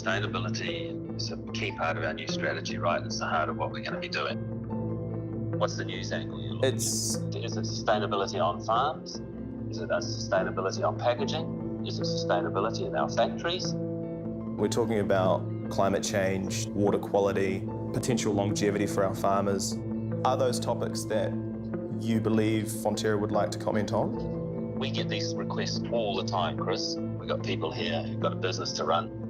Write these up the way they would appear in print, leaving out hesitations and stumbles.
sustainability is a key part of our new strategy, right? It's the heart of what we're going to be doing. What's the news angle you're looking at? Is it sustainability on farms? Is it sustainability on packaging? Is it sustainability in our factories? We're talking about climate change, water quality, potential longevity for our farmers. Are those topics that you believe Fonterra would like to comment on? We get these requests all the time, Chris. We've got people here who've got a business to run.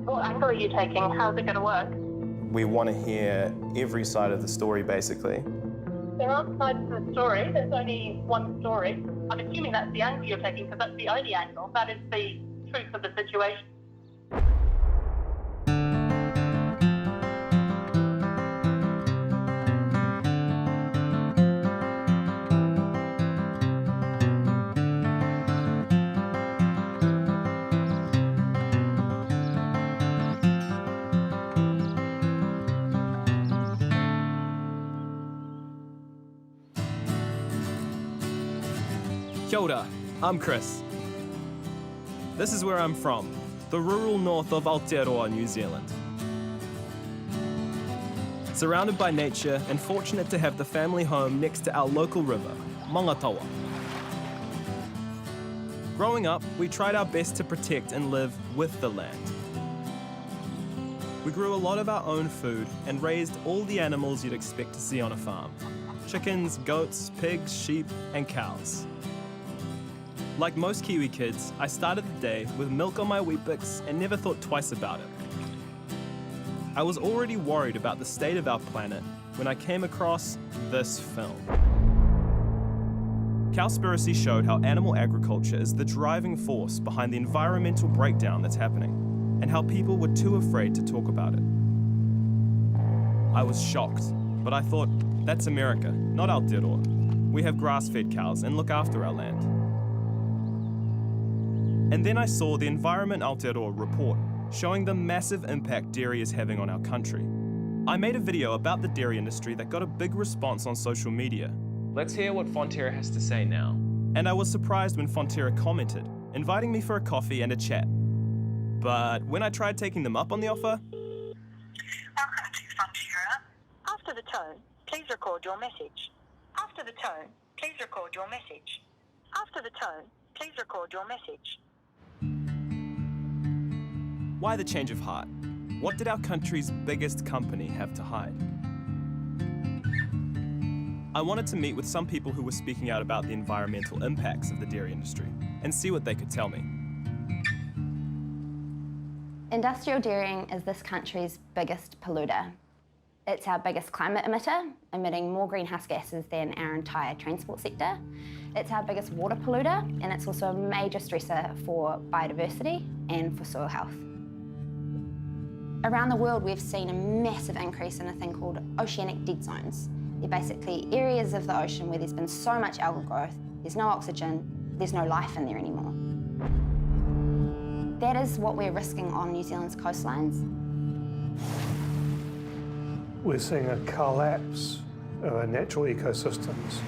What angle are you taking? How's it going to work? We want to hear every side of the story, basically. There aren't sides to the story. There's only one story. I'm assuming that's the angle you're taking because that's the only angle. That is the truth of the situation. Kia ora, I'm Chris. This is where I'm from, the rural north of Aotearoa, New Zealand. Surrounded by nature and fortunate to have the family home next to our local river, Mangatawa. Growing up, we tried our best to protect and live with the land. We grew a lot of our own food and raised all the animals you'd expect to see on a farm. Chickens, goats, pigs, sheep, and cows. Like most Kiwi kids, I started the day with milk on my Weet-Bix and never thought twice about it. I was already worried about the state of our planet when I came across this film. Cowspiracy showed how animal agriculture is the driving force behind the environmental breakdown that's happening, and how people were too afraid to talk about it. I was shocked, but I thought, that's America, not Aotearoa. We have grass-fed cows and look after our land. And then I saw the Environment Aotearoa report, showing the massive impact dairy is having on our country. I made a video about the dairy industry that got a big response on social media. Let's hear what Fonterra has to say now. And I was surprised when Fonterra commented, inviting me for a coffee and a chat. But when I tried taking them up on the offer... Welcome to Fonterra. After the tone, please record your message. After the tone, please record your message. After the tone, please record your message. Why the change of heart? What did our country's biggest company have to hide? I wanted to meet with some people who were speaking out about the environmental impacts of the dairy industry and see what they could tell me. Industrial dairying is this country's biggest polluter. It's our biggest climate emitter, emitting more greenhouse gases than our entire transport sector. It's our biggest water polluter, and it's also a major stressor for biodiversity and for soil health. Around the world, we've seen a massive increase in a thing called oceanic dead zones. They're basically areas of the ocean where there's been so much algal growth, there's no oxygen, there's no life in there anymore. That is what we're risking on New Zealand's coastlines. We're seeing a collapse of our natural ecosystems.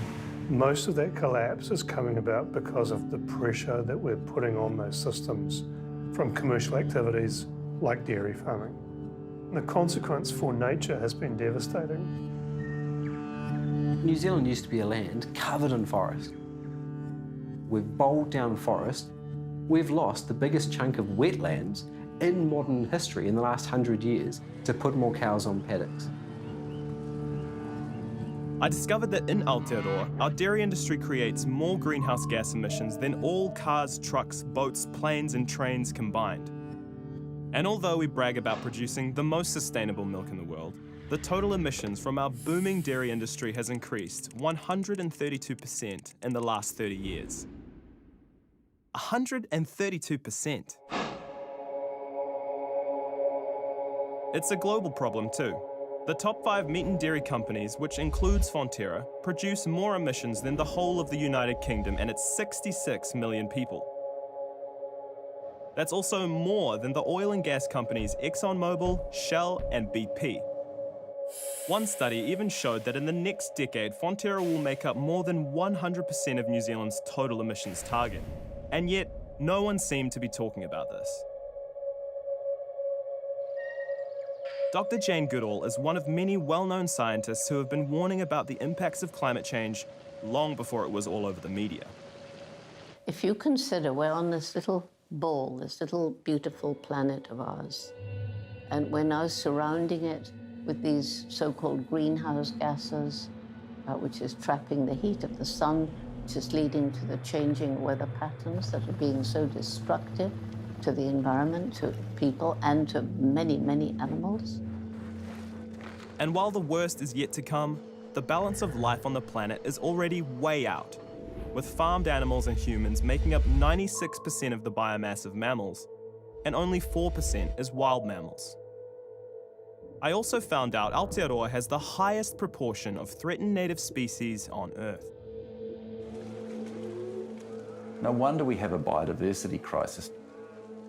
Most of that collapse is coming about because of the pressure that we're putting on those systems from commercial activities like dairy farming. The consequence for nature has been devastating. New Zealand used to be a land covered in forest. We've bowled down forest. We've lost the biggest chunk of wetlands in modern history in the last 100 years to put more cows on paddocks. I discovered that in Aotearoa, our dairy industry creates more greenhouse gas emissions than all cars, trucks, boats, planes and trains combined. And although we brag about producing the most sustainable milk in the world, the total emissions from our booming dairy industry has increased 132% in the last 30 years. 132%. It's a global problem too. The top 5 meat and dairy companies, which includes Fonterra, produce more emissions than the whole of the United Kingdom and its 66 million people. That's also more than the oil and gas companies ExxonMobil, Shell and BP. One study even showed that in the next decade, Fonterra will make up more than 100% of New Zealand's total emissions target. And yet, no one seemed to be talking about this. Dr. Jane Goodall is one of many well-known scientists who have been warning about the impacts of climate change long before it was all over the media. If you consider we're on this little ball, this little beautiful planet of ours, and we're now surrounding it with these so-called greenhouse gases, which is trapping the heat of the sun, which is leading to the changing weather patterns that are being so destructive to the environment, to people, and to many, many animals. And while the worst is yet to come, the balance of life on the planet is already way out, with farmed animals and humans making up 96% of the biomass of mammals, and only 4% is wild mammals. I also found out Aotearoa has the highest proportion of threatened native species on Earth. No wonder we have a biodiversity crisis.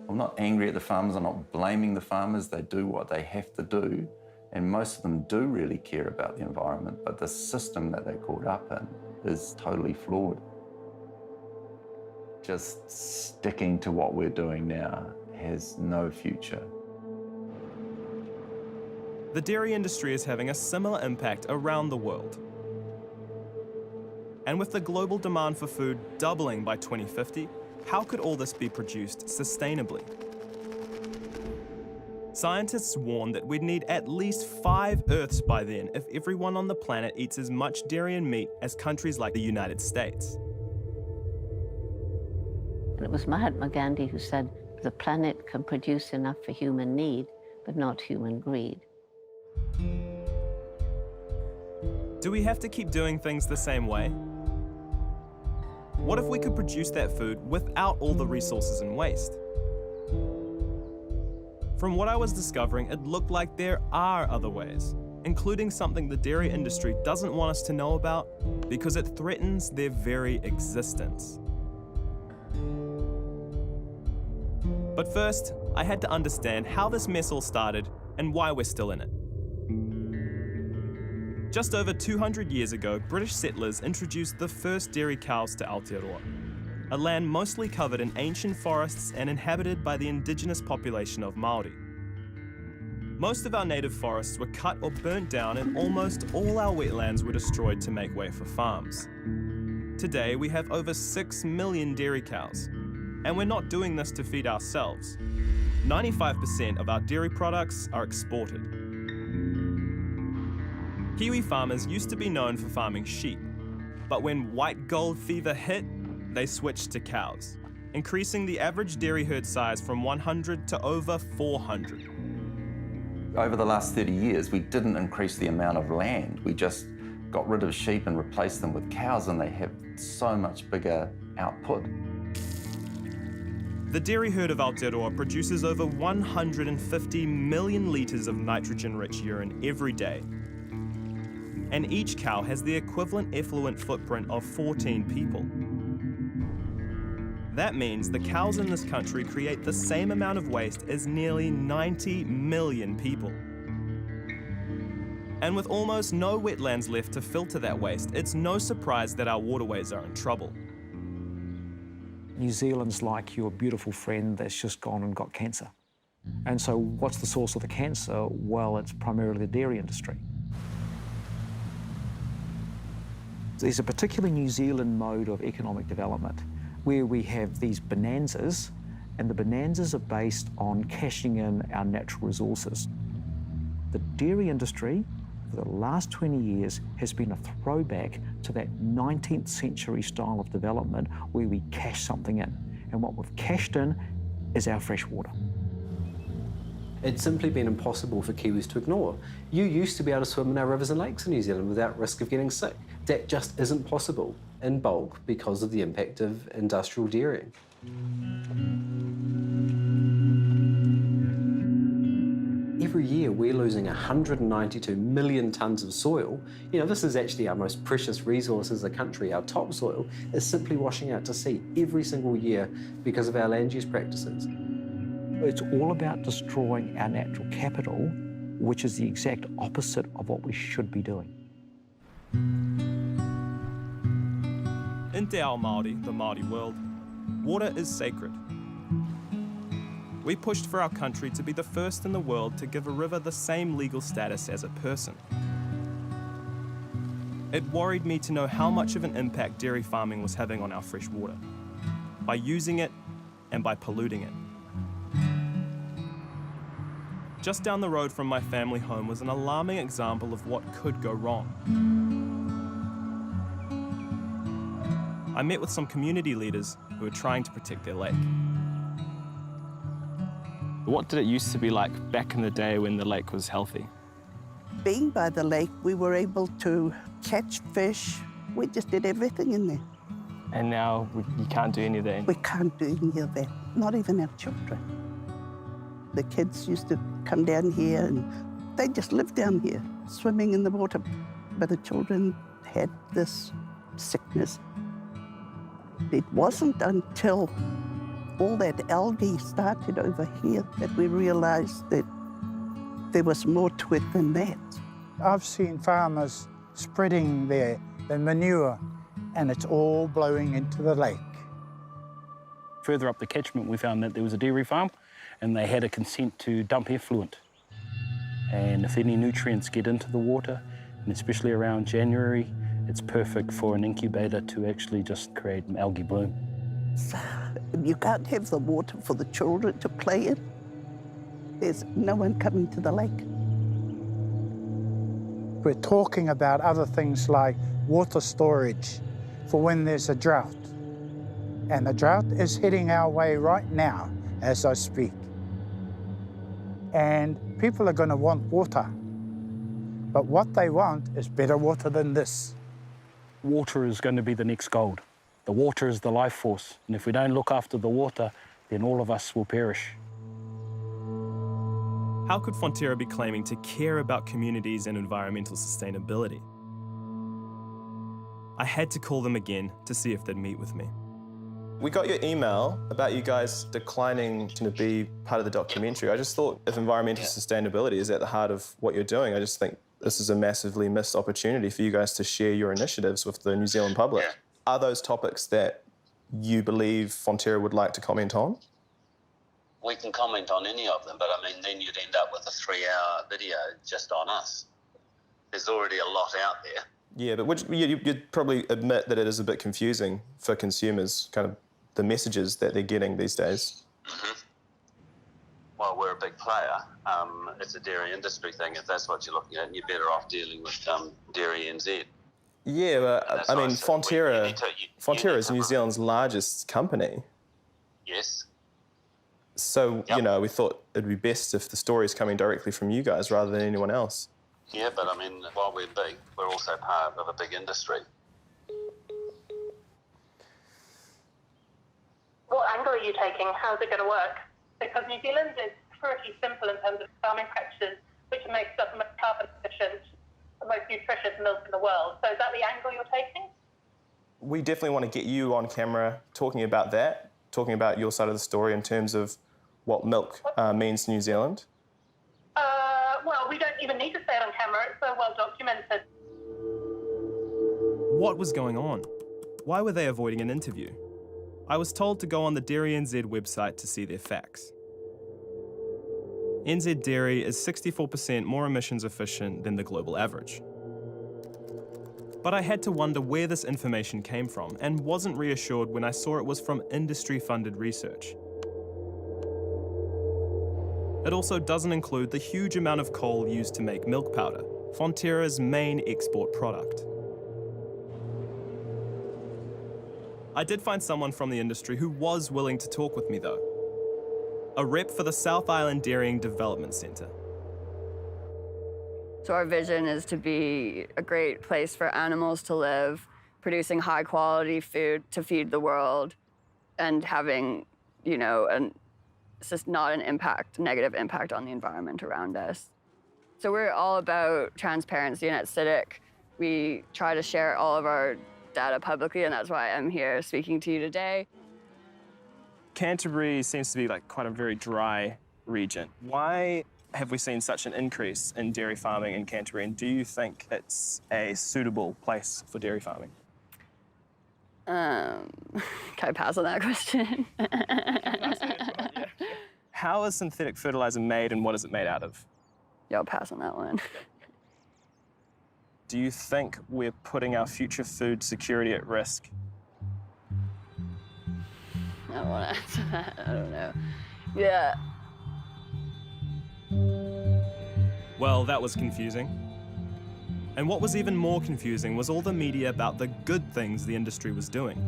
I'm not angry at the farmers, I'm not blaming the farmers. They do what they have to do, and most of them do really care about the environment, but the system that they're caught up in is totally flawed. Just sticking to what we're doing now has no future. The dairy industry is having a similar impact around the world. And with the global demand for food doubling by 2050, how could all this be produced sustainably? Scientists warn that we'd need at least 5 Earths by then if everyone on the planet eats as much dairy and meat as countries like the United States. And it was Mahatma Gandhi who said, the planet can produce enough for human need, but not human greed. Do we have to keep doing things the same way? What if we could produce that food without all the resources and waste? From what I was discovering, it looked like there are other ways, including something the dairy industry doesn't want us to know about because it threatens their very existence. But first, I had to understand how this mess all started and why we're still in it. Just over 200 years ago, British settlers introduced the first dairy cows to Aotearoa, a land mostly covered in ancient forests and inhabited by the indigenous population of Māori. Most of our native forests were cut or burnt down, and almost all our wetlands were destroyed to make way for farms. Today, we have over 6 million dairy cows, and we're not doing this to feed ourselves. 95% of our dairy products are exported. Kiwi farmers used to be known for farming sheep, but when white gold fever hit, they switched to cows, increasing the average dairy herd size from 100 to over 400. Over the last 30 years, we didn't increase the amount of land. We just got rid of sheep and replaced them with cows, and they have so much bigger output. The dairy herd of Aotearoa produces over 150 million litres of nitrogen-rich urine every day. And each cow has the equivalent effluent footprint of 14 people. That means the cows in this country create the same amount of waste as nearly 90 million people. And with almost no wetlands left to filter that waste, it's no surprise that our waterways are in trouble. New Zealand's like your beautiful friend that's just gone and got cancer. And so what's the source of the cancer? Well, it's primarily the dairy industry. There's a particular New Zealand mode of economic development where we have these bonanzas, and the bonanzas are based on cashing in our natural resources. The dairy industry for the last 20 years has been a throwback to that 19th century style of development where we cash something in. And what we've cashed in is our fresh water. It's simply been impossible for Kiwis to ignore. You used to be able to swim in our rivers and lakes in New Zealand without risk of getting sick. That just isn't possible in bulk because of the impact of industrial dairying. Every year we're losing 192 million tonnes of soil. You know, this is actually our most precious resource as a country. Our topsoil is simply washing out to sea every single year because of our land use practices. It's all about destroying our natural capital, which is the exact opposite of what we should be doing. In Te Ao Māori, the Māori world, water is sacred. we pushed for our country to be the first in the world to give a river the same legal status as a person. It worried me to know how much of an impact dairy farming was having on our fresh water, by using it and by polluting it. Just down the road from my family home was an alarming example of what could go wrong. I met with some community leaders who were trying to protect their lake. What did it used to be like back in the day when the lake was healthy? Being by the lake, we were able to catch fish. We just did everything in there. And now you can't do any of that? We can't do any of that, not even our children. The kids used to come down here and they just lived down here, swimming in the water. But the children had this sickness. It wasn't until all that algae started over here that we realised that there was more to it than that. I've seen farmers spreading their manure and it's all blowing into the lake. Further up the catchment, we found that there was a dairy farm and they had a consent to dump effluent. And if any nutrients get into the water, and especially around January, it's perfect for an incubator to actually just create an algae bloom. You can't have the water for the children to play in. There's no one coming to the lake. We're talking about other things like water storage for when there's a drought. And the drought is heading our way right now as I speak. And people are going to want water. But what they want is better water than this. Water is going to be the next gold. The water is the life force. And if we don't look after the water, then all of us will perish. How could Fonterra be claiming to care about communities and environmental sustainability? I had to call them again to see if they'd meet with me. We got your email about you guys declining to be part of the documentary. I just thought if environmental sustainability is at the heart of what you're doing, I just think this is a massively missed opportunity for you guys to share your initiatives with the New Zealand public. Are those topics that you believe Fonterra would like to comment on? We can comment on any of them, but I mean, then you'd end up with a 3-hour video just on us. There's already a lot out there. Yeah, but you'd probably admit that it is a bit confusing for consumers, kind of the messages that they're getting these days. Mm-hmm. Well, we're a big player. It's a dairy industry thing. If that's what you're looking at, and you're better off dealing with Dairy NZ. Yeah, but I mean, Fonterra is New Zealand's largest company. Yes. So, you know, we thought it'd be best if the story's coming directly from you guys rather than anyone else. Yeah, but I mean, while we're big, we're also part of a big industry. What angle are you taking? How's it going to work? Because New Zealand is pretty simple in terms of farming practices, which makes up the most carbon efficient, the most nutritious milk in the world. So is that the angle you're taking? We definitely want to get you on camera talking about that, talking about your side of the story in terms of what milk means to New Zealand. Well, we don't even need to say it on camera. It's so well documented. What was going on? Why were they avoiding an interview? I was told to go on the Dairy NZ website to see their facts. NZ Dairy is 64% more emissions efficient than the global average. But I had to wonder where this information came from and wasn't reassured when I saw it was from industry-funded research. It also doesn't include the huge amount of coal used to make milk powder, Fonterra's main export product. I did find someone from the industry who was willing to talk with me though. A rep for the South Island Dairying Development Centre. So our vision is to be a great place for animals to live, producing high quality food to feed the world, and having, you know, it's just not an negative impact on the environment around us. So we're all about transparency, and at CITIC, we try to share all of our data publicly, and that's why I'm here speaking to you today. Canterbury seems to be like quite a very dry region. Why have we seen such an increase in dairy farming in Canterbury, and do you think it's a suitable place for dairy farming? Can I pass on that question? how is synthetic fertilizer made and what is it made out of? Yeah, I'll pass on that one. Do you think we're putting our future food security at risk? I don't want to answer that. I don't know. Yeah. Well, that was confusing. And what was even more confusing was all the media about the good things the industry was doing.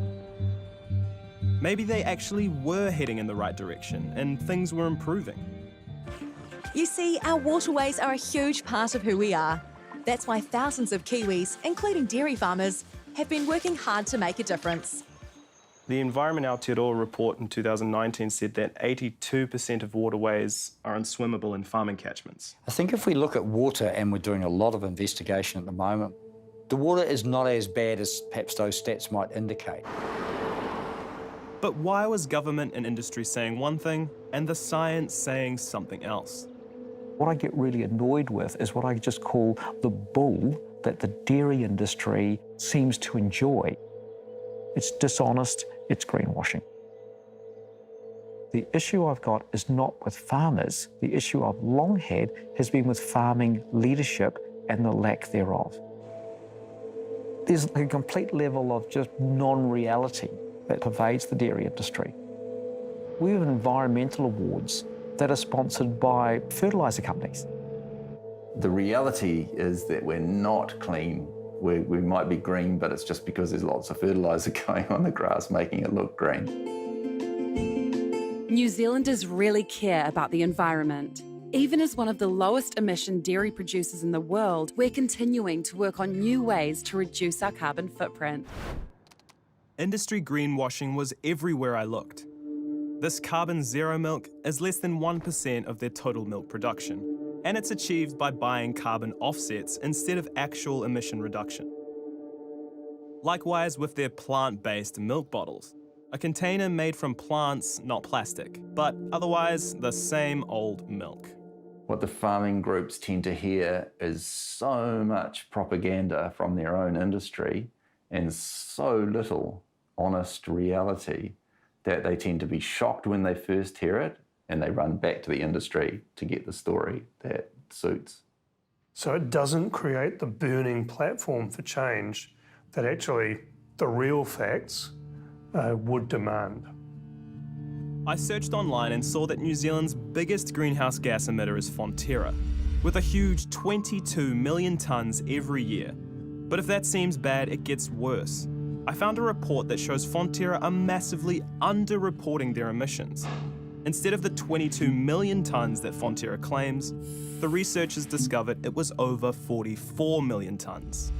Maybe they actually were heading in the right direction and things were improving. You see, our waterways are a huge part of who we are. That's why thousands of Kiwis, including dairy farmers, have been working hard to make a difference. The Environment Aotearoa report in 2019 said that 82% of waterways are unswimmable in farming catchments. I think if we look at water, and we're doing a lot of investigation at the moment, the water is not as bad as perhaps those stats might indicate. But why was government and industry saying one thing and the science saying something else? What I get really annoyed with is what I just call the bull that the dairy industry seems to enjoy. It's dishonest, it's greenwashing. The issue I've got is not with farmers. The issue I've long had has been with farming leadership and the lack thereof. There's a complete level of just non-reality that pervades the dairy industry. We have environmental awards that are sponsored by fertiliser companies. The reality is that we're not clean. We might be green, but it's just because there's lots of fertiliser going on the grass making it look green. New Zealanders really care about the environment. Even as one of the lowest emission dairy producers in the world, we're continuing to work on new ways to reduce our carbon footprint. Industry greenwashing was everywhere I looked. This carbon zero milk is less than 1% of their total milk production, and it's achieved by buying carbon offsets instead of actual emission reduction. Likewise with their plant-based milk bottles, a container made from plants, not plastic, but otherwise the same old milk. What the farming groups tend to hear is so much propaganda from their own industry and so little honest reality that they tend to be shocked when they first hear it and they run back to the industry to get the story that suits. So it doesn't create the burning platform for change that actually the real facts would demand. I searched online and saw that New Zealand's biggest greenhouse gas emitter is Fonterra, with a huge 22 million tonnes every year. But if that seems bad, it gets worse. I found a report that shows Fonterra are massively underreporting their emissions. Instead of the 22 million tonnes that Fonterra claims, the researchers discovered it was over 44 million tonnes.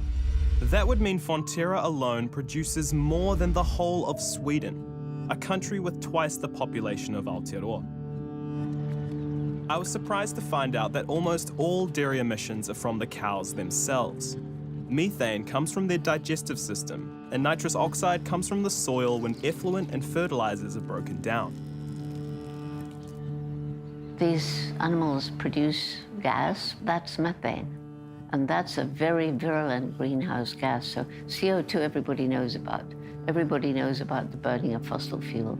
That would mean Fonterra alone produces more than the whole of Sweden, a country with twice the population of Aotearoa. I was surprised to find out that almost all dairy emissions are from the cows themselves. Methane comes from their digestive system, and nitrous oxide comes from the soil when effluent and fertilizers are broken down. These animals produce gas, that's methane, and that's a very virulent greenhouse gas. So CO2 everybody knows about. Everybody knows about the burning of fossil fuel,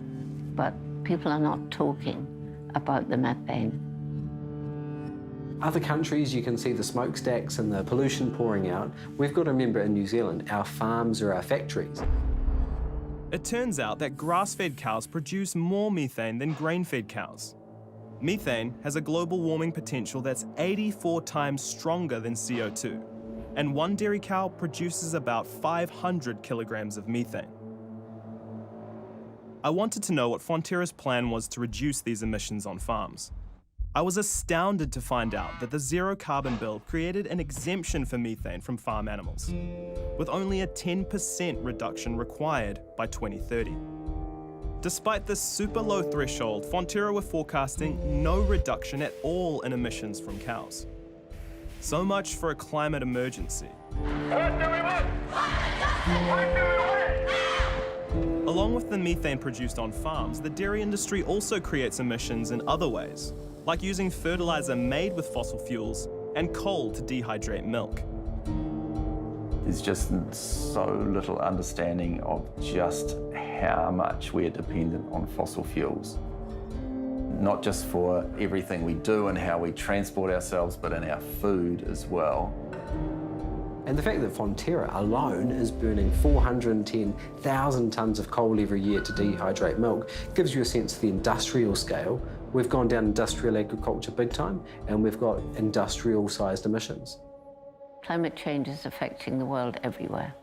but people are not talking about the methane. Other countries, you can see the smokestacks and the pollution pouring out. We've got to remember in New Zealand, our farms are our factories. It turns out that grass-fed cows produce more methane than grain-fed cows. Methane has a global warming potential that's 84 times stronger than CO2, and one dairy cow produces about 500 kilograms of methane. I wanted to know what Fonterra's plan was to reduce these emissions on farms. I was astounded to find out that the zero carbon bill created an exemption for methane from farm animals, with only a 10% reduction required by 2030. Despite this super low threshold, Fonterra were forecasting no reduction at all in emissions from cows. So much for a climate emergency. Along with the methane produced on farms, the dairy industry also creates emissions in other ways, like using fertilizer made with fossil fuels and coal to dehydrate milk. There's just so little understanding of just how much we're dependent on fossil fuels. not just for everything we do and how we transport ourselves, but in our food as well. And the fact that Fonterra alone is burning 410,000 tonnes of coal every year to dehydrate milk gives you a sense of the industrial scale. We've gone down industrial agriculture big time, and we've got industrial-sized emissions. Climate change is affecting the world everywhere.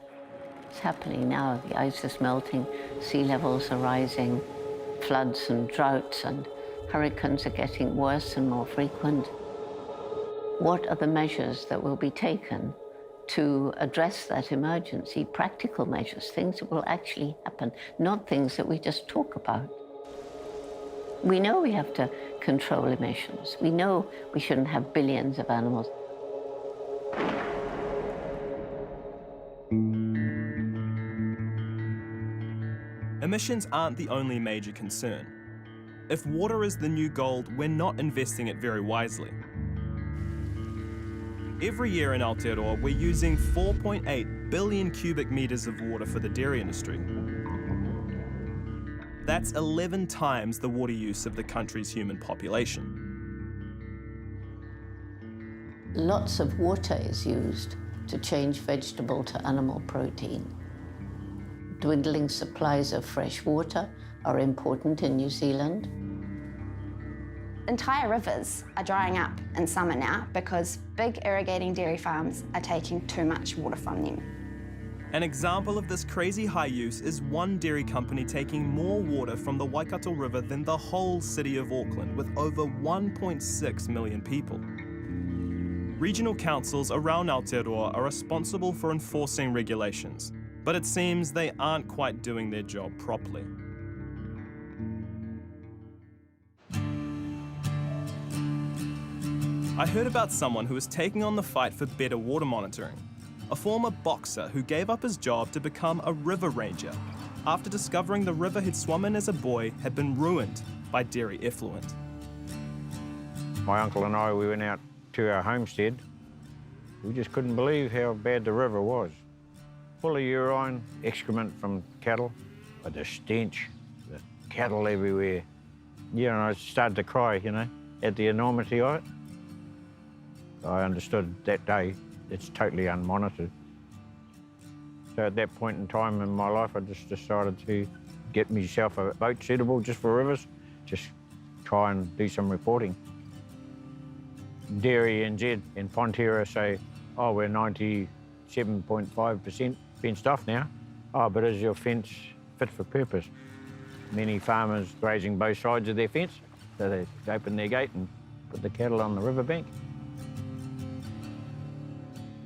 It's happening now. The ice is melting, sea levels are rising, floods and droughts and hurricanes are getting worse and more frequent. What are the measures that will be taken to address that emergency? Practical measures, things that will actually happen, not things that we just talk about. We know we have to control emissions. We know we shouldn't have billions of animals. Emissions aren't the only major concern. If water is the new gold, we're not investing it very wisely. Every year in Aotearoa, we're using 4.8 billion cubic metres of water for the dairy industry. That's 11 times the water use of the country's human population. Lots of water is used to change vegetable to animal protein. Dwindling supplies of fresh water are important in New Zealand. Entire rivers are drying up in summer now because big irrigating dairy farms are taking too much water from them. An example of this crazy high use is one dairy company taking more water from the Waikato River than the whole city of Auckland, with over 1.6 million people. Regional councils around Aotearoa are responsible for enforcing regulations, but it seems they aren't quite doing their job properly. I heard about someone who is taking on the fight for better water monitoring. A former boxer who gave up his job to become a river ranger after discovering the river he'd swum in as a boy had been ruined by dairy effluent. My uncle and I, we went out to our homestead. We just couldn't believe how bad the river was. Full of urine, excrement from cattle, but the stench, the cattle everywhere. You know, I started to cry, you know, at the enormity of it. I understood that day it's totally unmonitored. So at that point in time in my life, I just decided to get myself a boat suitable just for rivers, just try and do some reporting. Dairy NZ and Fonterra say, oh, we're 97.5% fenced off now. Oh, but is your fence fit for purpose? Many farmers grazing both sides of their fence, so they open their gate and put the cattle on the riverbank.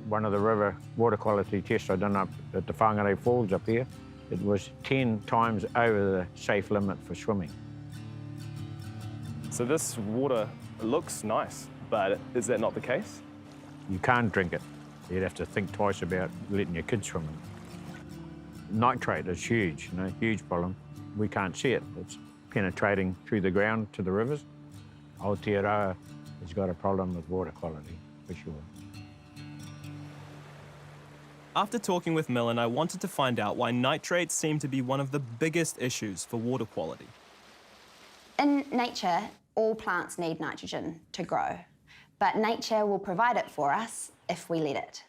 One of the river water quality tests I done up at the Whangarei Falls up here, it was 10 times over the safe limit for swimming. So this water looks nice, but is that not the case? You can't drink it. You'd have to think twice about letting your kids swim in it. Nitrate is huge, you know, huge problem. We can't see it. It's penetrating through the ground to the rivers. Aotearoa has got a problem with water quality, for sure. After talking with Millen, I wanted to find out why nitrates seem to be one of the biggest issues for water quality. In nature, all plants need nitrogen to grow, but nature will provide it for us if we let it.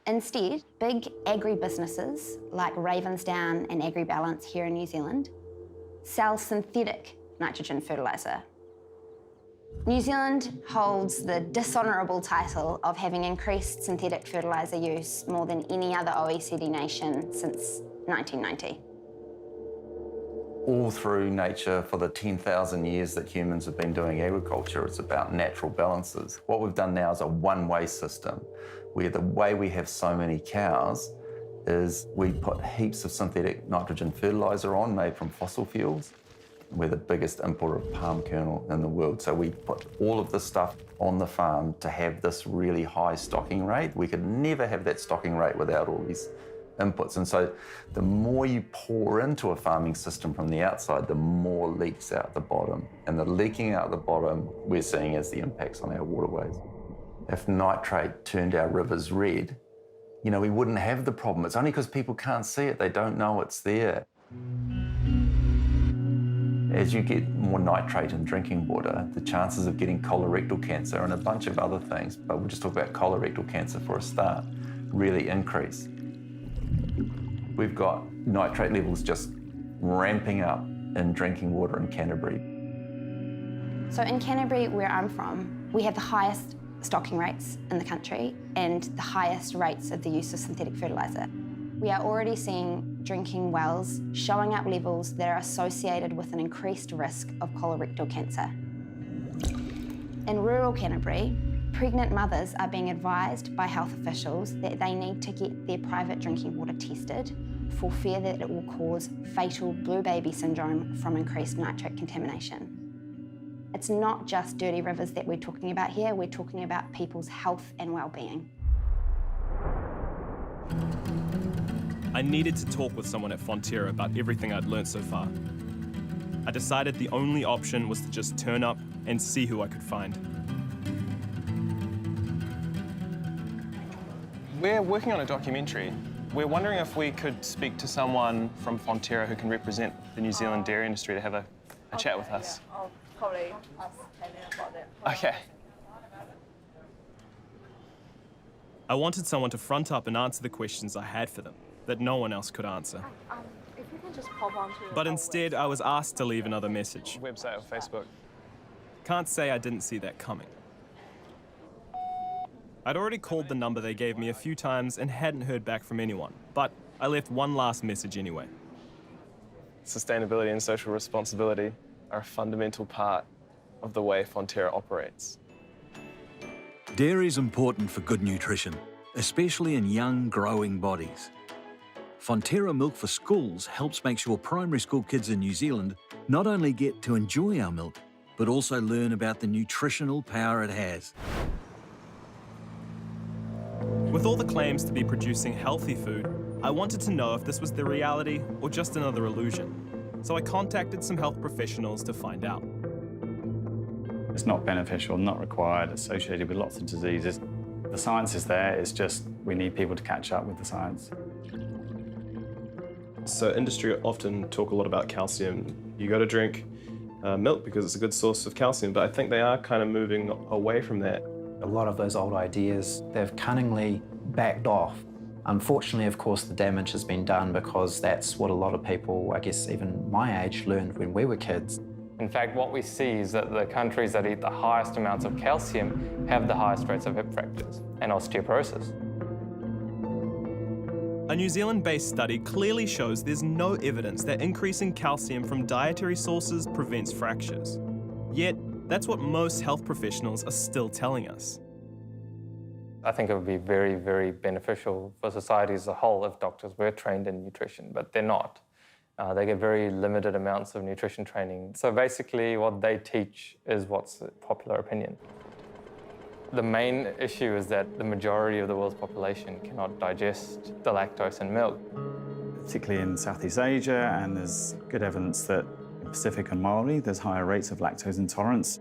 Instead, big agri-businesses like Ravensdown and AgriBalance here in New Zealand sell synthetic nitrogen fertiliser. New Zealand holds the dishonourable title of having increased synthetic fertiliser use more than any other OECD nation since 1990. All through nature, for the 10,000 years that humans have been doing agriculture, it's about natural balances. What we've done now is a one-way system, where the way we have so many cows is we put heaps of synthetic nitrogen fertiliser on made from fossil fuels. We're the biggest importer of palm kernel in the world. So we put all of this stuff on the farm to have this really high stocking rate. We could never have that stocking rate without all these inputs. And so the more you pour into a farming system from the outside, the more leaks out the bottom. And the leaking out the bottom we're seeing as the impacts on our waterways. If nitrate turned our rivers red, you know, we wouldn't have the problem. It's only because people can't see it. They don't know it's there. As you get more nitrate in drinking water, the chances of getting colorectal cancer and a bunch of other things, but we'll just talk about colorectal cancer for a start, really increase. We've got nitrate levels just ramping up in drinking water in Canterbury. So in Canterbury, where I'm from, we have the highest stocking rates in the country and the highest rates of the use of synthetic fertiliser. We are already seeing drinking wells showing up levels that are associated with an increased risk of colorectal cancer. In rural Canterbury, pregnant mothers are being advised by health officials that they need to get their private drinking water tested for fear that it will cause fatal blue baby syndrome from increased nitrate contamination. It's not just dirty rivers that we're talking about here, we're talking about people's health and well-being. I needed to talk with someone at Fonterra about everything I'd learned so far. I decided the only option was to just turn up and see who I could find. We're working on a documentary. We're wondering if we could speak to someone from Fonterra who can represent the New Zealand dairy industry to have a chat with us. Yeah, I'll probably ask Taylor about that. Okay. I wanted someone to front up and answer the questions I had for them that no one else could answer. If you can just pop onto But instead, I was asked to leave another message. Website or Facebook. Can't say I didn't see that coming. I'd already called the number they gave me a few times and hadn't heard back from anyone, but I left one last message anyway. Sustainability and social responsibility are a fundamental part of the way Fonterra operates. Dairy is important for good nutrition, especially in young, growing bodies. Fonterra Milk for Schools helps make sure primary school kids in New Zealand not only get to enjoy our milk, but also learn about the nutritional power it has. With all the claims to be producing healthy food, I wanted to know if this was the reality or just another illusion. So I contacted some health professionals to find out. It's not beneficial, not required, associated with lots of diseases. The science is there, it's just we need people to catch up with the science. So industry often talk a lot about calcium. You got to drink milk because it's a good source of calcium, but I think they are kind of moving away from that. A lot of those old ideas, they've cunningly backed off. Unfortunately, of course, the damage has been done because that's what a lot of people, I guess even my age, learned when we were kids. In fact, what we see is that the countries that eat the highest amounts of calcium have the highest rates of hip fractures and osteoporosis. A New Zealand-based study clearly shows there's no evidence that increasing calcium from dietary sources prevents fractures. Yet, that's what most health professionals are still telling us. I think it would be very, very beneficial for society as a whole if doctors were trained in nutrition, but they're not. They get very limited amounts of nutrition training. So basically what they teach is what's popular opinion. The main issue is that the majority of the world's population cannot digest the lactose in milk. Particularly in Southeast Asia, and there's good evidence that in Pacific and Maori, there's higher rates of lactose intolerance.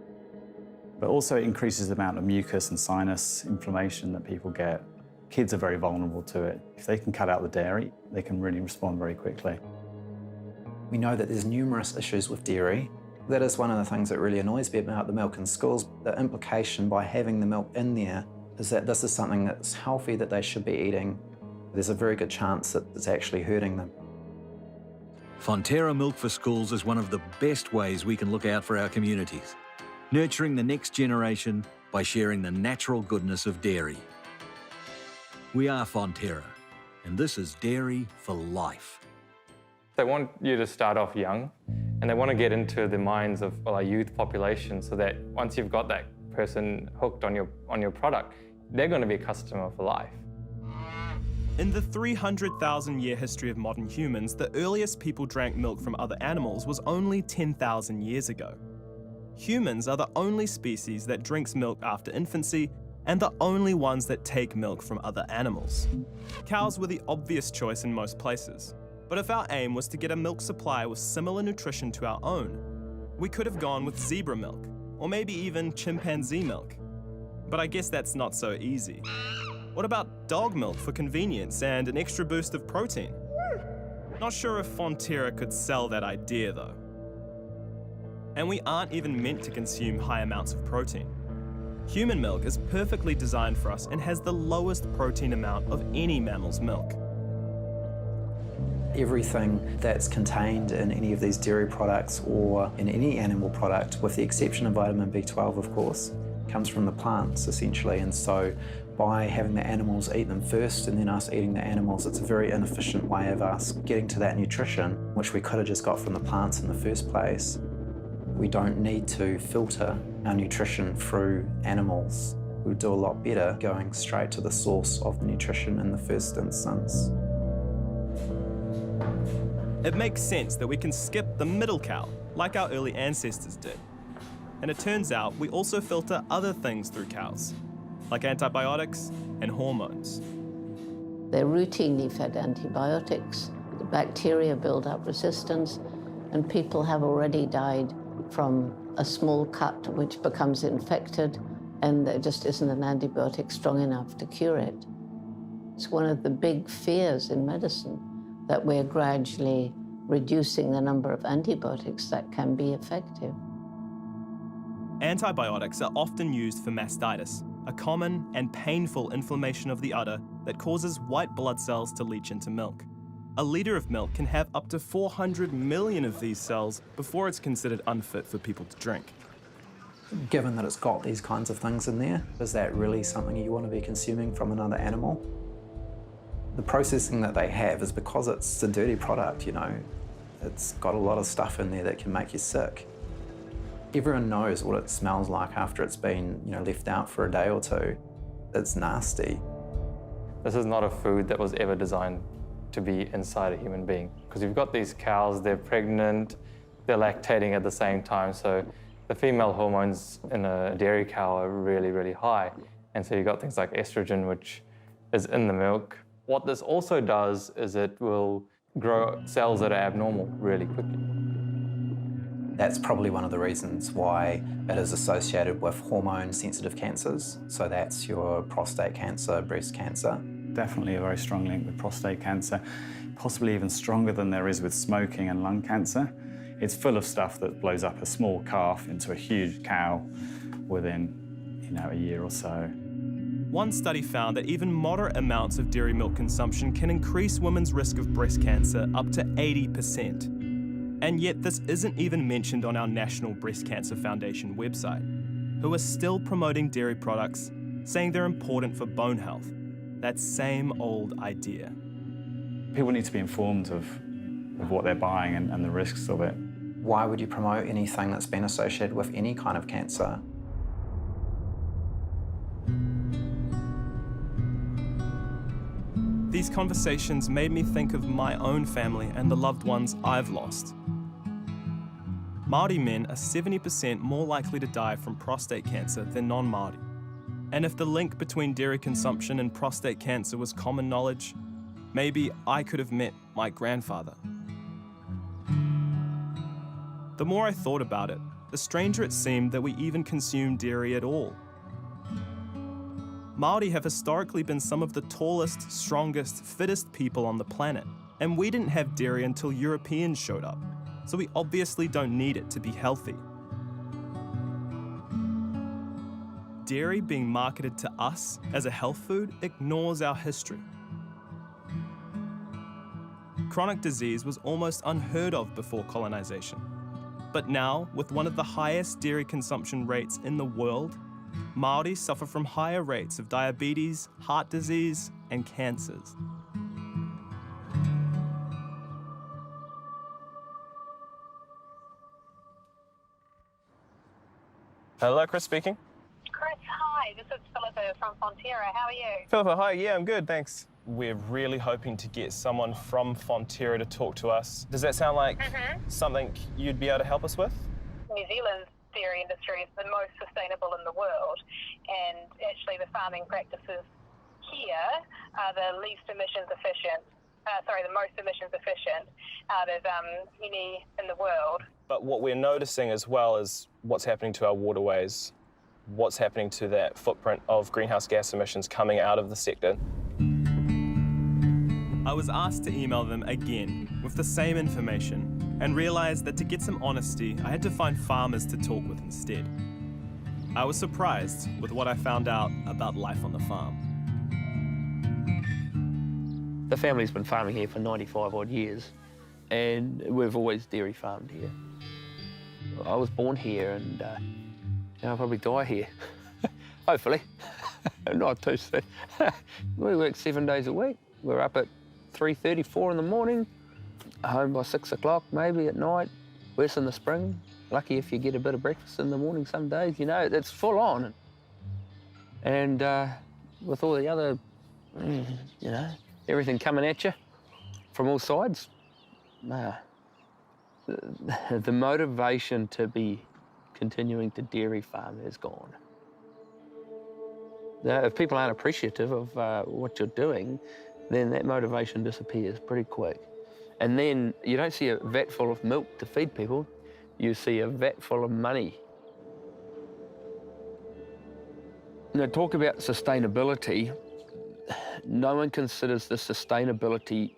But also it increases the amount of mucus and sinus inflammation that people get. Kids are very vulnerable to it. If they can cut out the dairy, they can really respond very quickly. We know that there's numerous issues with dairy. That is one of the things that really annoys me about the milk in schools. The implication by having the milk in there is that this is something that's healthy, that they should be eating. There's a very good chance that it's actually hurting them. Fonterra Milk for Schools is one of the best ways we can look out for our communities, nurturing the next generation by sharing the natural goodness of dairy. We are Fonterra, and this is Dairy for Life. They want you to start off young, and they want to get into the minds of our youth population so that once you've got that person hooked on your product, they're going to be a customer for life. In the 300,000-year history of modern humans, the earliest people drank milk from other animals was only 10,000 years ago. Humans are the only species that drinks milk after infancy and the only ones that take milk from other animals. Cows were the obvious choice in most places. But if our aim was to get a milk supply with similar nutrition to our own, we could have gone with zebra milk, or maybe even chimpanzee milk. But I guess that's not so easy. What about dog milk for convenience and an extra boost of protein? Not sure if Fonterra could sell that idea though. And we aren't even meant to consume high amounts of protein. Human milk is perfectly designed for us and has the lowest protein amount of any mammal's milk. Everything that's contained in any of these dairy products or in any animal product, with the exception of vitamin B12, of course, comes from the plants, essentially. And so by having the animals eat them first and then us eating the animals, it's a very inefficient way of us getting to that nutrition, which we could have just got from the plants in the first place. We don't need to filter our nutrition through animals. We would do a lot better going straight to the source of the nutrition in the first instance. It makes sense that we can skip the middle cow, like our early ancestors did. And it turns out we also filter other things through cows, like antibiotics and hormones. They're routinely fed antibiotics. The bacteria build up resistance, and people have already died from a small cut which becomes infected, and there just isn't an antibiotic strong enough to cure it. It's one of the big fears in medicine, that we're gradually reducing the number of antibiotics that can be effective. Antibiotics are often used for mastitis, a common and painful inflammation of the udder that causes white blood cells to leach into milk. A litre of milk can have up to 400 million of these cells before it's considered unfit for people to drink. Given that it's got these kinds of things in there, is that really something you want to be consuming from another animal? The processing that they have is because it's a dirty product, you know. It's got a lot of stuff in there that can make you sick. Everyone knows what it smells like after it's been, left out for a day or two. It's nasty. This is not a food that was ever designed to be inside a human being. Because you've got these cows, they're pregnant, they're lactating at the same time, so the female hormones in a dairy cow are really, really high. And so you've got things like estrogen, which is in the milk. What this also does is it will grow cells that are abnormal really quickly. That's probably one of the reasons why it is associated with hormone-sensitive cancers. So that's your prostate cancer, breast cancer. Definitely a very strong link with prostate cancer, possibly even stronger than there is with smoking and lung cancer. It's full of stuff that blows up a small calf into a huge cow within, a year or so. One study found that even moderate amounts of dairy milk consumption can increase women's risk of breast cancer up to 80%. And yet this isn't even mentioned on our National Breast Cancer Foundation website, who are still promoting dairy products, saying they're important for bone health. That same old idea. People need to be informed of what they're buying and the risks of it. Why would you promote anything that's been associated with any kind of cancer? These conversations made me think of my own family and the loved ones I've lost. Māori men are 70% more likely to die from prostate cancer than non-Māori. And if the link between dairy consumption and prostate cancer was common knowledge, maybe I could have met my grandfather. The more I thought about it, the stranger it seemed that we even consume dairy at all. Māori have historically been some of the tallest, strongest, fittest people on the planet, and we didn't have dairy until Europeans showed up, so we obviously don't need it to be healthy. Dairy being marketed to us as a health food ignores our history. Chronic disease was almost unheard of before colonization, but now, with one of the highest dairy consumption rates in the world, Māori suffer from higher rates of diabetes, heart disease, and cancers. Hello, Chris speaking. Chris, hi. This is Philippa from Fonterra. How are you? Philippa, hi. Yeah, I'm good, thanks. We're really hoping to get someone from Fonterra to talk to us. Does that sound like something you'd be able to help us with? New Zealand's dairy industry is the most sustainable in the world, and actually the farming practices here are the least emissions efficient, the most emissions efficient out of any in the world. But what we're noticing as well is what's happening to our waterways, what's happening to that footprint of greenhouse gas emissions coming out of the sector. I was asked to email them again with the same information, and realised that to get some honesty, I had to find farmers to talk with instead. I was surprised with what I found out about life on the farm. The family's been farming here for 95 odd years, and we've always dairy farmed here. I was born here, and I'll probably die here. Hopefully. Not too soon. We work 7 days a week. We're up at 3:30, 4 in the morning, home by 6 o'clock maybe at night, worse in the spring. Lucky if you get a bit of breakfast in the morning some days, you know, it's full on. And with all the other, you know, everything coming at you from all sides, the motivation to be continuing to dairy farm is gone. Now, if people aren't appreciative of what you're doing, then that motivation disappears pretty quick. And then you don't see a vat full of milk to feed people, you see a vat full of money. Now, talk about sustainability. No one considers the sustainability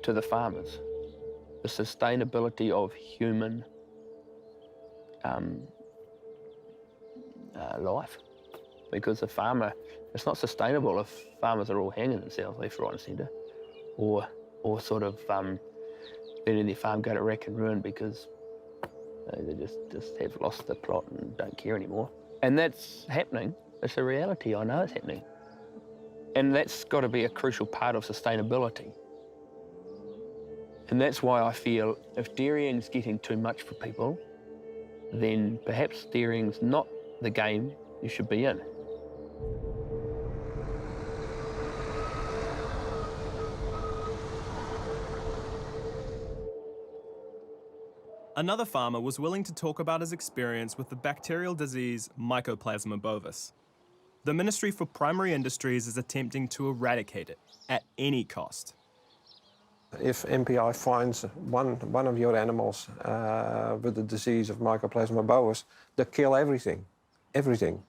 to the farmers, the sustainability of human life. Because the farmer, it's not sustainable if farmers are all hanging themselves left, right and centre, or sort of letting their farm go to wreck and ruin because they just have lost the plot and don't care anymore. And that's happening. It's a reality. I know it's happening. And that's got to be a crucial part of sustainability. And that's why I feel if dairying's getting too much for people, then perhaps dairying's not the game you should be in. Another farmer was willing to talk about his experience with the bacterial disease Mycoplasma bovis. The Ministry for Primary Industries is attempting to eradicate it at any cost. If MPI finds one of your animals with the disease of Mycoplasma bovis, they kill everything, everything.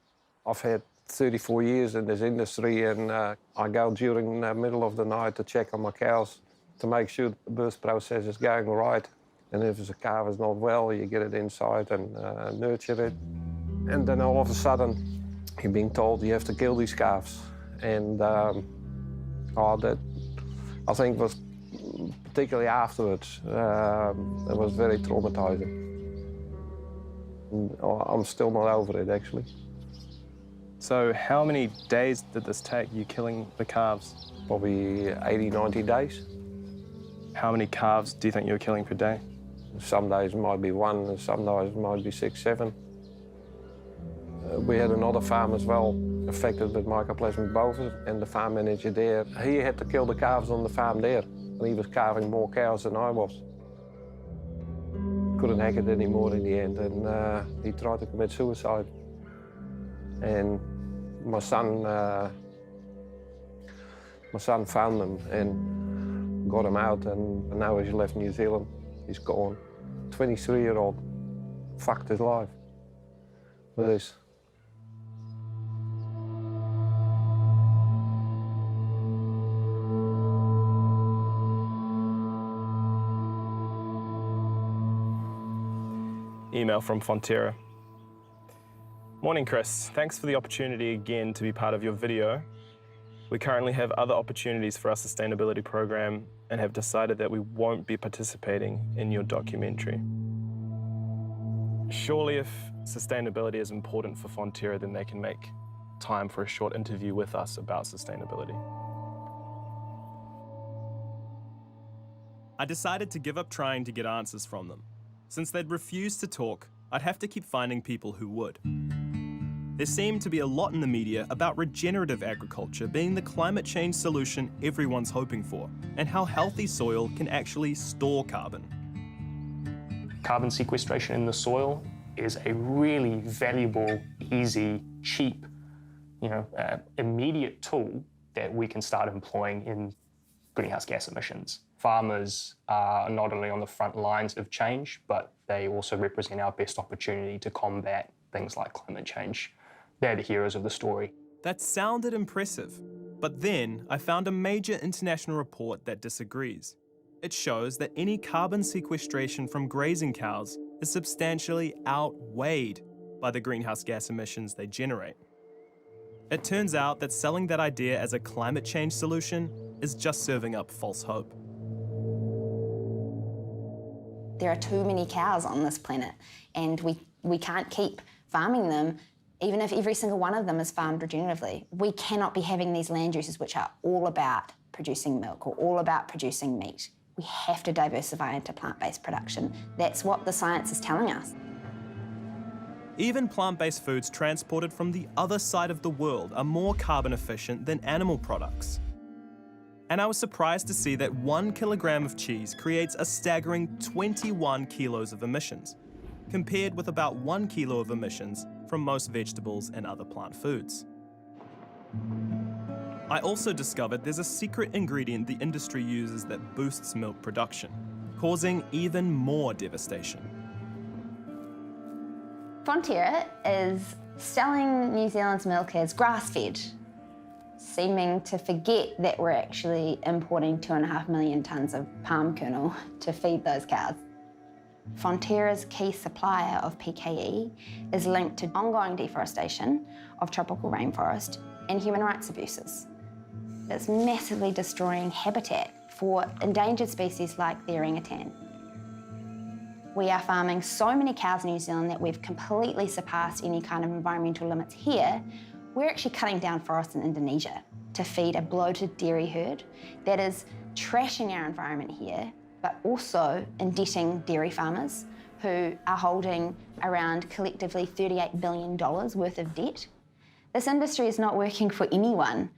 I've had 34 years in this industry, and I go during the middle of the night to check on my cows to make sure the birth process is going right. And if the calf is not well, you get it inside and nurture it. And then all of a sudden, you're being told you have to kill these calves. And that, I think, was particularly afterwards, it was very traumatizing. And I'm still not over it, actually. So how many days did this take, you killing the calves? Probably 80, 90 days. How many calves do you think you were killing per day? Some days it might be one, and some days it might be 6, 7. We had another farm as well affected with Mycoplasma bovis, and the farm manager there, he had to kill the calves on the farm there, and he was calving more cows than I was. Couldn't hack it anymore in the end, and he tried to commit suicide. And my son found him and got him out, and now he's left New Zealand. He's gone. 23-year-old fucked his life with this. Email from Fonterra. Morning, Chris. Thanks for the opportunity again to be part of your video. We currently have other opportunities for our sustainability program and have decided that we won't be participating in your documentary. Surely if sustainability is important for Fonterra, then they can make time for a short interview with us about sustainability. I decided to give up trying to get answers from them. Since they'd refused to talk, I'd have to keep finding people who would. There seemed to be a lot in the media about regenerative agriculture being the climate change solution everyone's hoping for, and how healthy soil can actually store carbon. Carbon sequestration in the soil is a really valuable, easy, cheap, immediate tool that we can start employing in greenhouse gas emissions. Farmers are not only on the front lines of change, but they also represent our best opportunity to combat things like climate change. They're the heroes of the story. That sounded impressive, but then I found a major international report that disagrees. It shows that any carbon sequestration from grazing cows is substantially outweighed by the greenhouse gas emissions they generate. It turns out that selling that idea as a climate change solution is just serving up false hope. There are too many cows on this planet, and we can't keep farming them even if every single one of them is farmed regeneratively. We cannot be having these land uses which are all about producing milk or all about producing meat. We have to diversify into plant-based production. That's what the science is telling us. Even plant-based foods transported from the other side of the world are more carbon efficient than animal products. And I was surprised to see that 1 kilogram of cheese creates a staggering 21 kilos of emissions, compared with about 1 kilo of emissions from most vegetables and other plant foods. I also discovered there's a secret ingredient the industry uses that boosts milk production, causing even more devastation. Fonterra is selling New Zealand's milk as grass-fed, seeming to forget that we're actually importing 2.5 million tonnes of palm kernel to feed those cows. Fonterra's key supplier of PKE is linked to ongoing deforestation of tropical rainforest and human rights abuses. It's massively destroying habitat for endangered species like the orangutan. We are farming so many cows in New Zealand that we've completely surpassed any kind of environmental limits here. We're actually cutting down forests in Indonesia to feed a bloated dairy herd that is trashing our environment here, but also indebting dairy farmers who are holding around collectively $38 billion worth of debt. This industry is not working for anyone.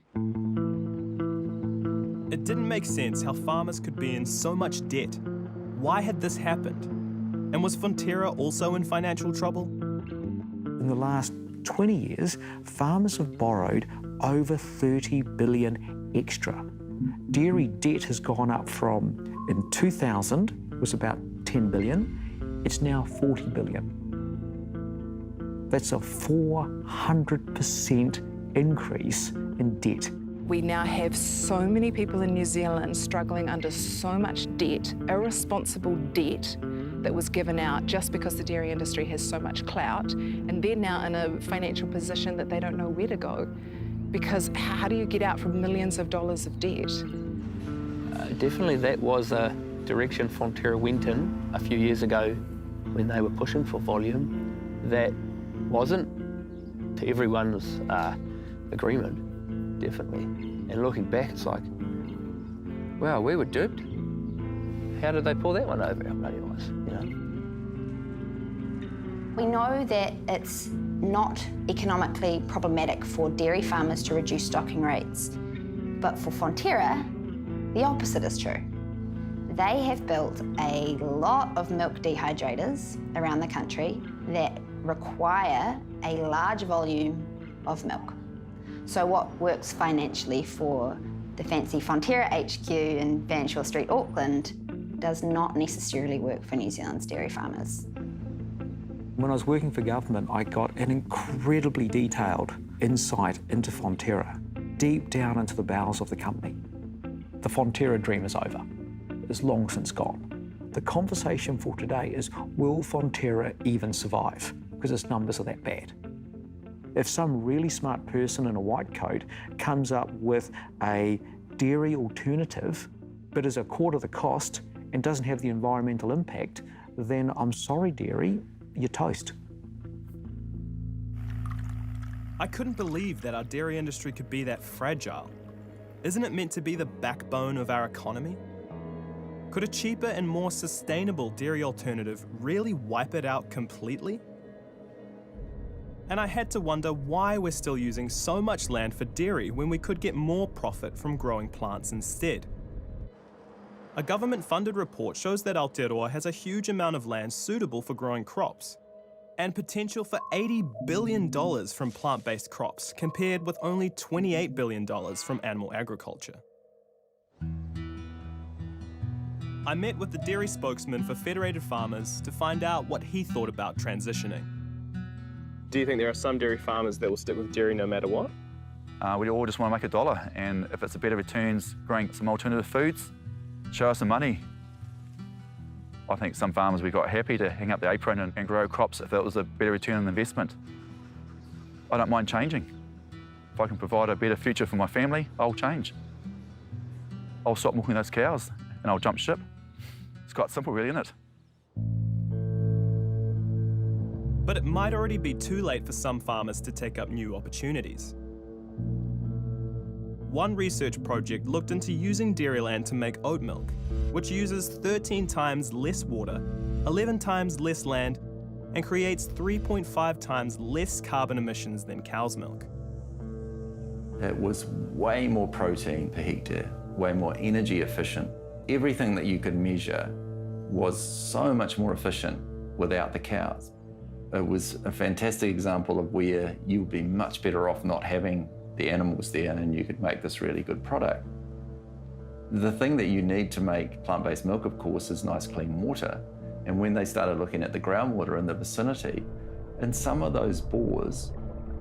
It didn't make sense how farmers could be in so much debt. Why had this happened? And was Fonterra also in financial trouble? In the last 20 years, farmers have borrowed over 30 billion extra. Dairy debt has gone up from, in 2000, it was about 10 billion, it's now 40 billion. That's a 400% increase in debt. We now have so many people in New Zealand struggling under so much debt, irresponsible debt, that was given out just because the dairy industry has so much clout, and they're now in a financial position that they don't know where to go. Because how do you get out from millions of dollars of debt? Definitely that was a direction Fonterra went in a few years ago when they were pushing for volume. That wasn't to everyone's agreement, definitely. And looking back, it's like, wow, we were duped. How did they pull that one over our bloody eyes, you know? We know that it's not economically problematic for dairy farmers to reduce stocking rates, but for Fonterra, the opposite is true. They have built a lot of milk dehydrators around the country that require a large volume of milk. So what works financially for the fancy Fonterra HQ in Fanshawe Street, Auckland, does not necessarily work for New Zealand's dairy farmers. When I was working for government, I got an incredibly detailed insight into Fonterra, deep down into the bowels of the company. The Fonterra dream is over. It's long since gone. The conversation for today is, will Fonterra even survive? Because its numbers are that bad. If some really smart person in a white coat comes up with a dairy alternative, but is a quarter the cost and doesn't have the environmental impact, then I'm sorry, dairy, you're toast. I couldn't believe that our dairy industry could be that fragile. Isn't it meant to be the backbone of our economy? Could a cheaper and more sustainable dairy alternative really wipe it out completely? And I had to wonder why we're still using so much land for dairy when we could get more profit from growing plants instead. A government-funded report shows that Aotearoa has a huge amount of land suitable for growing crops, and potential for $80 billion from plant-based crops, compared with only $28 billion from animal agriculture. I met with the dairy spokesman for Federated Farmers to find out what he thought about transitioning. Do you think there are some dairy farmers that will stick with dairy no matter what? We all just want to make a dollar, and if it's a better returns growing some alternative foods, show us some money. I think some farmers we got happy to hang up the apron and grow crops if it was a better return on investment. I don't mind changing. If I can provide a better future for my family, I'll change. I'll stop milking those cows and I'll jump ship. It's quite simple really, isn't it? But it might already be too late for some farmers to take up new opportunities. One research project looked into using dairy land to make oat milk, which uses 13 times less water, 11 times less land, and creates 3.5 times less carbon emissions than cow's milk. It was way more protein per hectare, way more energy efficient. Everything that you could measure was so much more efficient without the cows. It was a fantastic example of where you would be much better off not having the animals there and you could make this really good product. The thing that you need to make plant-based milk, of course, is nice clean water. And when they started looking at the groundwater in the vicinity, in some of those bores,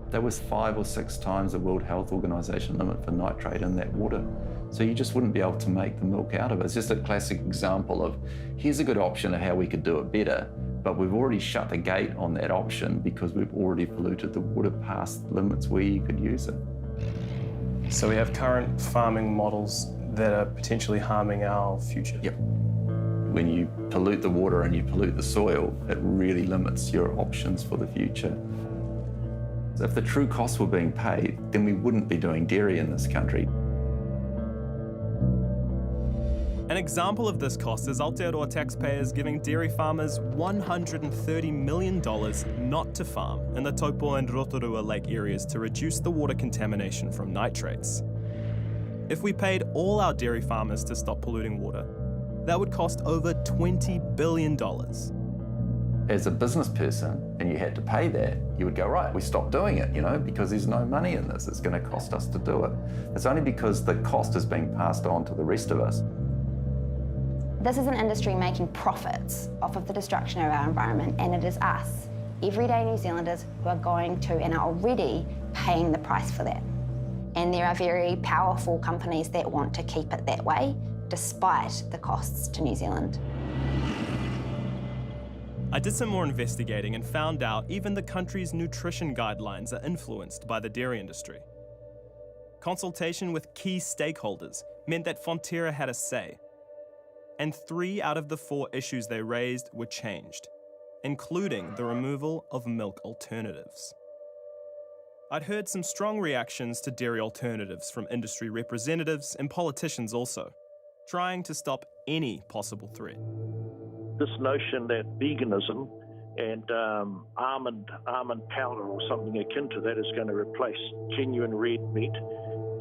there was 5 or 6 times the World Health Organization limit for nitrate in that water. So you just wouldn't be able to make the milk out of it. It's just a classic example of, here's a good option of how we could do it better, but we've already shut the gate on that option because we've already polluted the water past limits where you could use it. So we have current farming models that are potentially harming our future. Yep. When you pollute the water and you pollute the soil, it really limits your options for the future. So if the true costs were being paid, then we wouldn't be doing dairy in this country. An example of this cost is Aotearoa taxpayers giving dairy farmers $130 million not to farm in the Taupo and Rotorua lake areas to reduce the water contamination from nitrates. If we paid all our dairy farmers to stop polluting water, that would cost over $20 billion. As a business person, and you had to pay that, you would go, right, we stop doing it, because there's no money in this. It's going to cost us to do it. It's only because the cost is being passed on to the rest of us. This is an industry making profits off of the destruction of our environment, and it is us, everyday New Zealanders, who are going to and are already paying the price for that. And there are very powerful companies that want to keep it that way, despite the costs to New Zealand. I did some more investigating and found out even the country's nutrition guidelines are influenced by the dairy industry. Consultation with key stakeholders meant that Fonterra had a say, and 3 out of the 4 issues they raised were changed, including the removal of milk alternatives. I'd heard some strong reactions to dairy alternatives from industry representatives and politicians also, trying to stop any possible threat. This notion that veganism and almond powder or something akin to that is going to replace genuine red meat,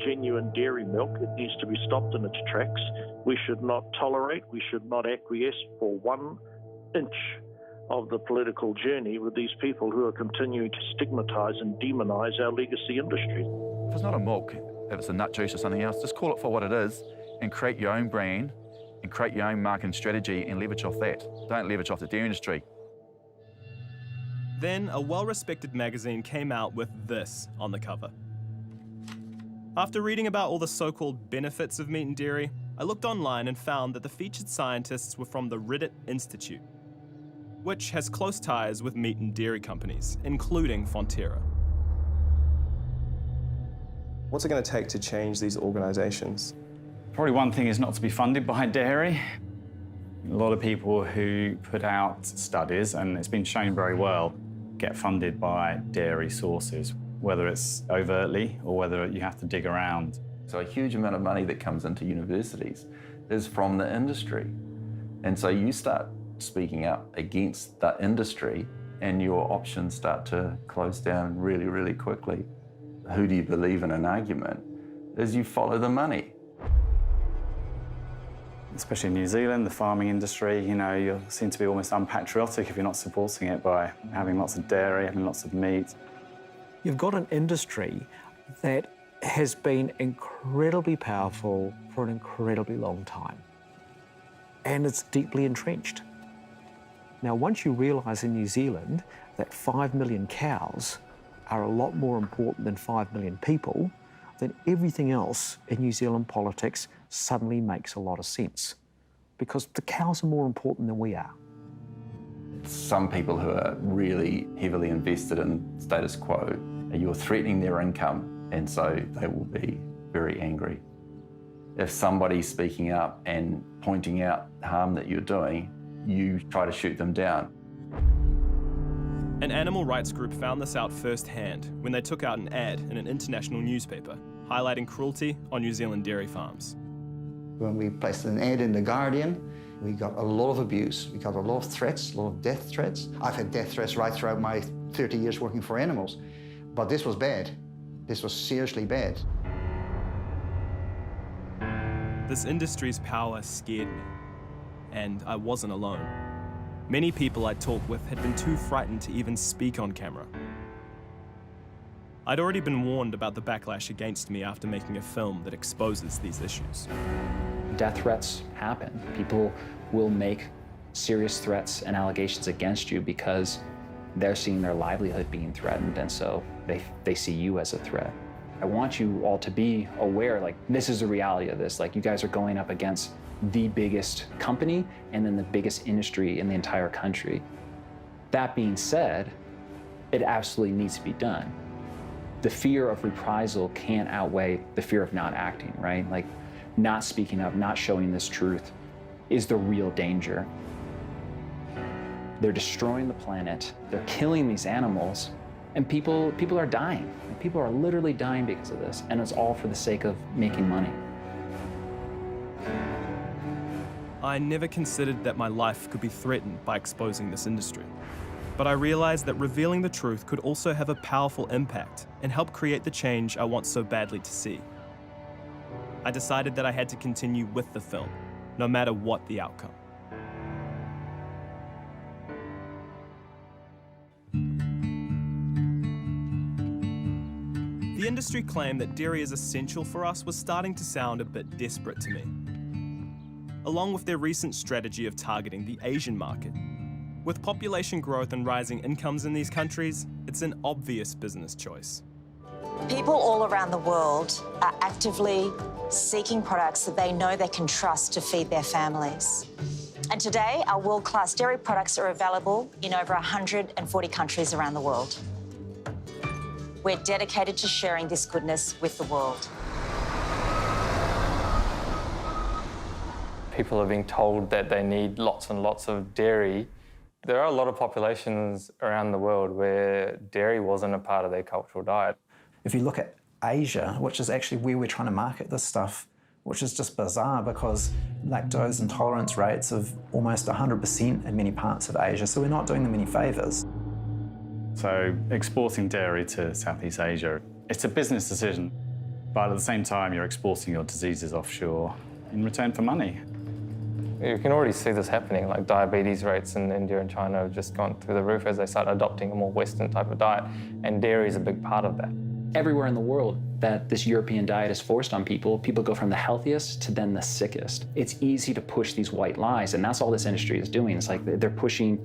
genuine dairy milk, it needs to be stopped in its tracks. We should not tolerate, we should not acquiesce for 1 inch of the political journey with these people who are continuing to stigmatise and demonise our legacy industry. If it's not a milk, if it's a nut juice or something else, just call it for what it is and create your own brand and create your own marketing strategy and leverage off that. Don't leverage off the dairy industry. Then a well-respected magazine came out with this on the cover. After reading about all the so-called benefits of meat and dairy, I looked online and found that the featured scientists were from the Reddit Institute, which has close ties with meat and dairy companies, including Fonterra. What's it going to take to change these organisations? Probably one thing is not to be funded by dairy. A lot of people who put out studies, and it's been shown very well, get funded by dairy sources, whether it's overtly or whether you have to dig around. So a huge amount of money that comes into universities is from the industry. And so you start speaking out against the industry and your options start to close down really, really quickly. Who do you believe in an argument is you follow the money. Especially in New Zealand, the farming industry, you seem to be almost unpatriotic if you're not supporting it by having lots of dairy, having lots of meat. You've got an industry that has been incredibly powerful for an incredibly long time, and it's deeply entrenched. Now, once you realise in New Zealand that 5 million cows are a lot more important than 5 million people, then everything else in New Zealand politics suddenly makes a lot of sense. because the cows are more important than we are. Some people who are really heavily invested in status quo, you're threatening their income, and so they will be very angry. If somebody's speaking up and pointing out harm that you're doing, you try to shoot them down. An animal rights group found this out firsthand when they took out an ad in an international newspaper highlighting cruelty on New Zealand dairy farms. When we placed an ad in The Guardian, we got a lot of abuse. We got a lot of threats, a lot of death threats. I've had death threats right throughout my 30 years working for animals. But this was bad. This was seriously bad. This industry's power scared me, and I wasn't alone. Many people I'd talked with had been too frightened to even speak on camera. I'd already been warned about the backlash against me after making a film that exposes these issues. Death threats happen. People will make serious threats and allegations against you because they're seeing their livelihood being threatened, and so they see you as a threat. I want you all to be aware, like, this is the reality of this. Like, you guys are going up against the biggest company and then the biggest industry in the entire country. That being said, it absolutely needs to be done. The fear of reprisal can't outweigh the fear of not acting, right? Like, not speaking up, not showing this truth is the real danger. They're destroying the planet, they're killing these animals, and people are dying. And people are literally dying because of this, and it's all for the sake of making money. I never considered that my life could be threatened by exposing this industry. But I realized that revealing the truth could also have a powerful impact and help create the change I want so badly to see. I decided that I had to continue with the film, no matter what the outcome. The industry claim that dairy is essential for us was starting to sound a bit desperate to me. Along with their recent strategy of targeting the Asian market. With population growth and rising incomes in these countries, it's an obvious business choice. People all around the world are actively seeking products that they know they can trust to feed their families. And today, our world-class dairy products are available in over 140 countries around the world. We're dedicated to sharing this goodness with the world. People are being told that they need lots and lots of dairy. There are a lot of populations around the world where dairy wasn't a part of their cultural diet. If you look at Asia, which is actually where we're trying to market this stuff, which is just bizarre because lactose intolerance rates of almost 100% in many parts of Asia, so we're not doing them any favours. So exporting dairy to Southeast Asia, it's a business decision, but at the same time you're exporting your diseases offshore in return for money. You can already see this happening, like diabetes rates in India and China have just gone through the roof as they start adopting a more Western type of diet, and dairy is a big part of that. Everywhere in the world that this European diet is forced on people, people go from the healthiest to then the sickest. It's easy to push these white lies, and that's all this industry is doing. It's like they're pushing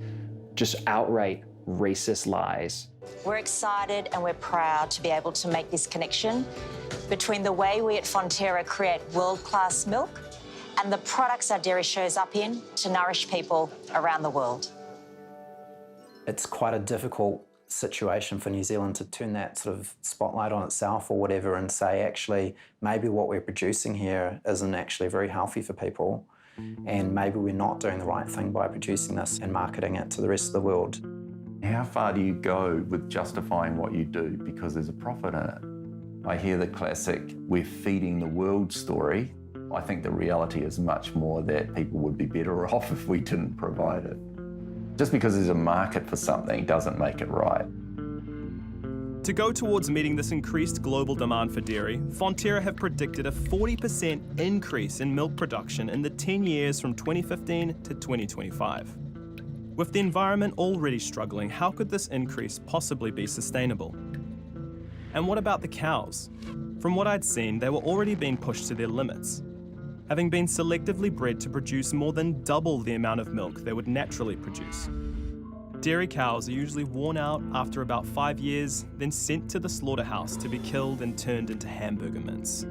just outright racist lies. We're excited and we're proud to be able to make this connection between the way we at Fonterra create world-class milk and the products our dairy shows up in to nourish people around the world. It's quite a difficult situation for New Zealand to turn that sort of spotlight on itself or whatever and say, actually, maybe what we're producing here isn't actually very healthy for people, and maybe we're not doing the right thing by producing this and marketing it to the rest of the world. How far do you go with justifying what you do because there's a profit in it? I hear the classic, we're feeding the world story. I think the reality is much more that people would be better off if we didn't provide it. Just because there's a market for something doesn't make it right. To go towards meeting this increased global demand for dairy, Fonterra have predicted a 40% increase in milk production in the 10 years from 2015 to 2025. With the environment already struggling, how could this increase possibly be sustainable? And what about the cows? From what I'd seen, they were already being pushed to their limits, having been selectively bred to produce more than double the amount of milk they would naturally produce. Dairy cows are usually worn out after about 5 years, then sent to the slaughterhouse to be killed and turned into hamburger mince.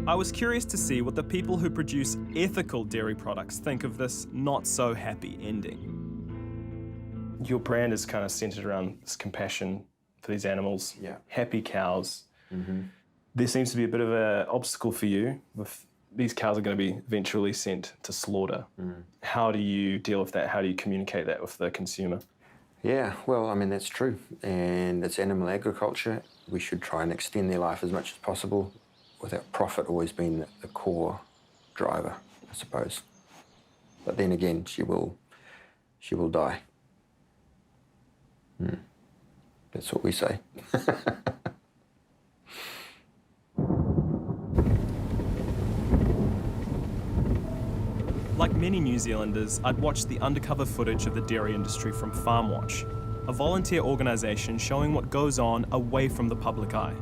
I was curious to see what the people who produce ethical dairy products think of this not-so-happy ending. Your brand is kind of centred around this compassion for these animals, happy cows. There seems to be a bit of an obstacle for you. With these cows are going to be eventually sent to slaughter. How do you deal with that? How do you communicate that with the consumer? Yeah, well, I mean, that's true. And it's animal agriculture. We should try and extend their life as much as possible, without profit always being the core driver, I suppose. But then again, she will die. That's what we say. Like many New Zealanders, I'd watched the undercover footage of the dairy industry from Farm Watch, a volunteer organisation showing what goes on away from the public eye.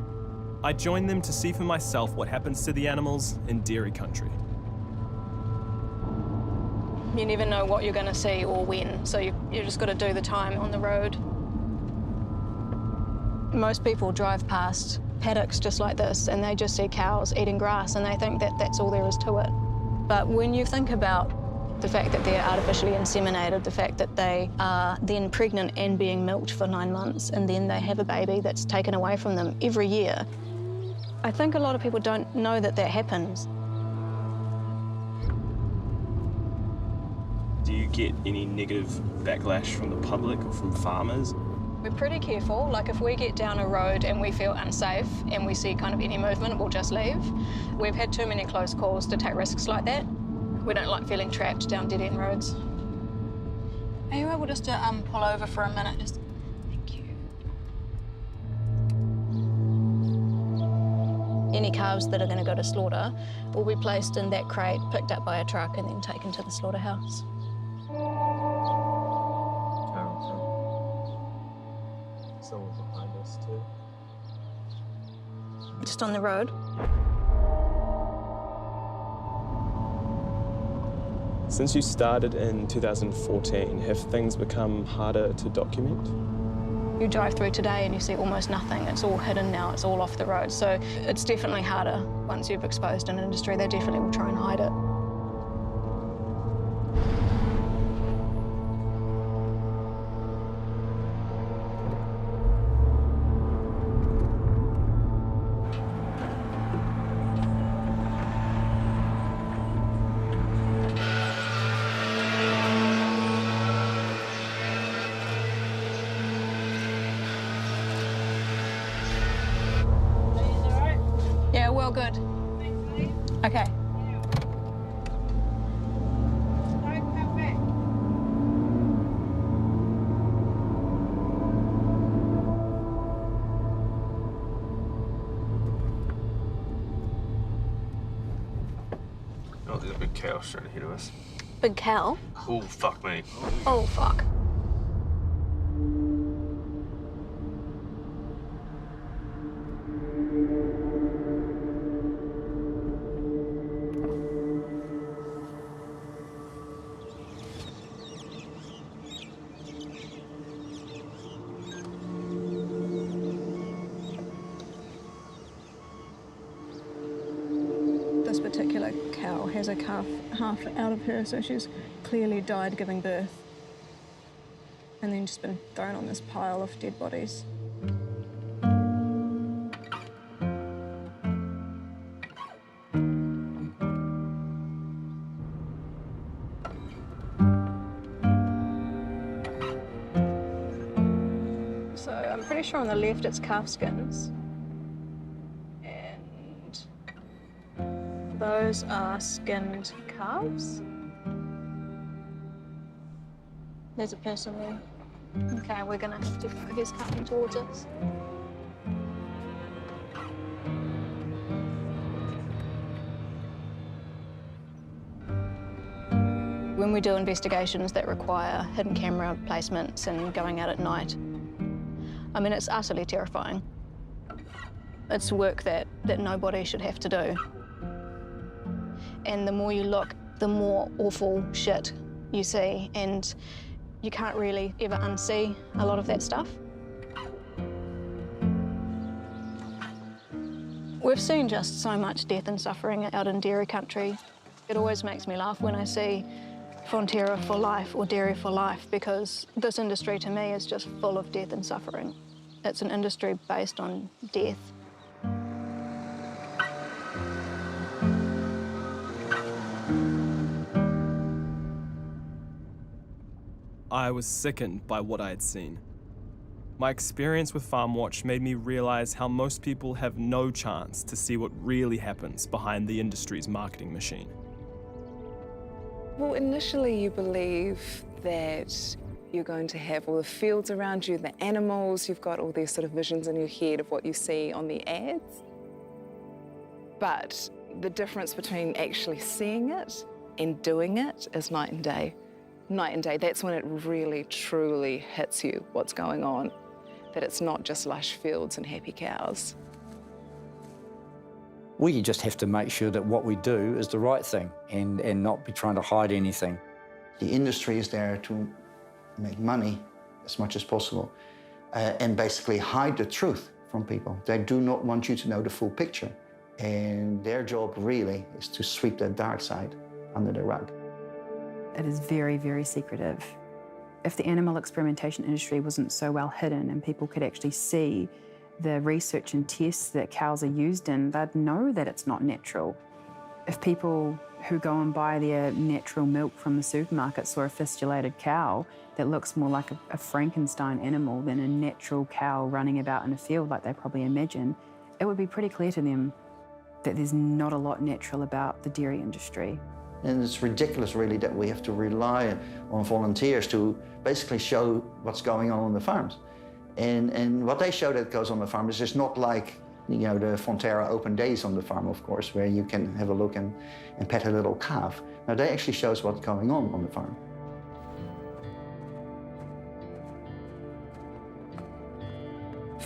I joined them to see for myself what happens to the animals in dairy country. You never know what you're going to see or when, so you just got to do the time on the road. Most people drive past paddocks just like this and they just see cows eating grass and they think that that's all there is to it. But when you think about the fact that they're artificially inseminated, the fact that they are then pregnant and being milked for 9 months and then they have a baby that's taken away from them every year, I think a lot of people don't know that that happens. Do you get any negative backlash from the public or from farmers? We're pretty careful. Like if we get down a road and we feel unsafe and we see kind of any movement, we'll just leave. We've had too many close calls to take risks like that. We don't like feeling trapped down dead-end roads. Are you able just to pull over for a minute? Just thank you. Any calves that are going to go to slaughter will be placed in that crate, picked up by a truck and then taken to the slaughterhouse. Someone behind us too. Just on the road. Since you started in 2014, have things become harder to document? You drive through today and you see almost nothing. It's all hidden now, it's all off the road. So it's definitely harder. Once you've exposed an industry, they definitely will try and hide it. Yeah, well, good. Okay. Oh, there's a big cow straight ahead of us. Big cow? Oh, fuck me. Oh, fuck. This particular cow has a calf half out of her, so she's clearly died giving birth. And then just been thrown on this pile of dead bodies. So I'm pretty sure on the left it's calf skins. Those are skinned calves. There's a person there. Okay, we're gonna have to go. He's coming towards us. When we do investigations that require hidden camera placements and going out at night, I mean, it's utterly terrifying. It's work that nobody should have to do. And the more you look, the more awful shit you see, and you can't really ever unsee a lot of that stuff. We've seen just so much death and suffering out in dairy country. It always makes me laugh when I see Fonterra for life or dairy for life, because this industry to me is just full of death and suffering. It's an industry based on death. I was sickened by what I had seen. My experience with FarmWatch made me realise how most people have no chance to see what really happens behind the industry's marketing machine. Well, initially you believe that you're going to have all the fields around you, the animals, you've got all these sort of visions in your head of what you see on the ads. But the difference between actually seeing it and doing it is night and day. Night and day, that's when it really, truly hits you what's going on, that it's not just lush fields and happy cows. We just have to make sure that what we do is the right thing and not be trying to hide anything. The industry is there to make money as much as possible and basically hide the truth from people. They do not want you to know the full picture. And their job really is to sweep that dark side under the rug. It is very, very secretive. If the animal experimentation industry wasn't so well hidden and people could actually see the research and tests that cows are used in, they'd know that it's not natural. If people who go and buy their natural milk from the supermarket saw a fistulated cow that looks more like a Frankenstein animal than a natural cow running about in a field like they probably imagine, it would be pretty clear to them that there's not a lot natural about the dairy industry. And it's ridiculous, really, that we have to rely on volunteers to basically show what's going on the farms. And what they show that goes on the farm is just not like, you know, the Fonterra open days on the farm, of course, where you can have a look and pet a little calf. Now, they actually shows what's going on the farm.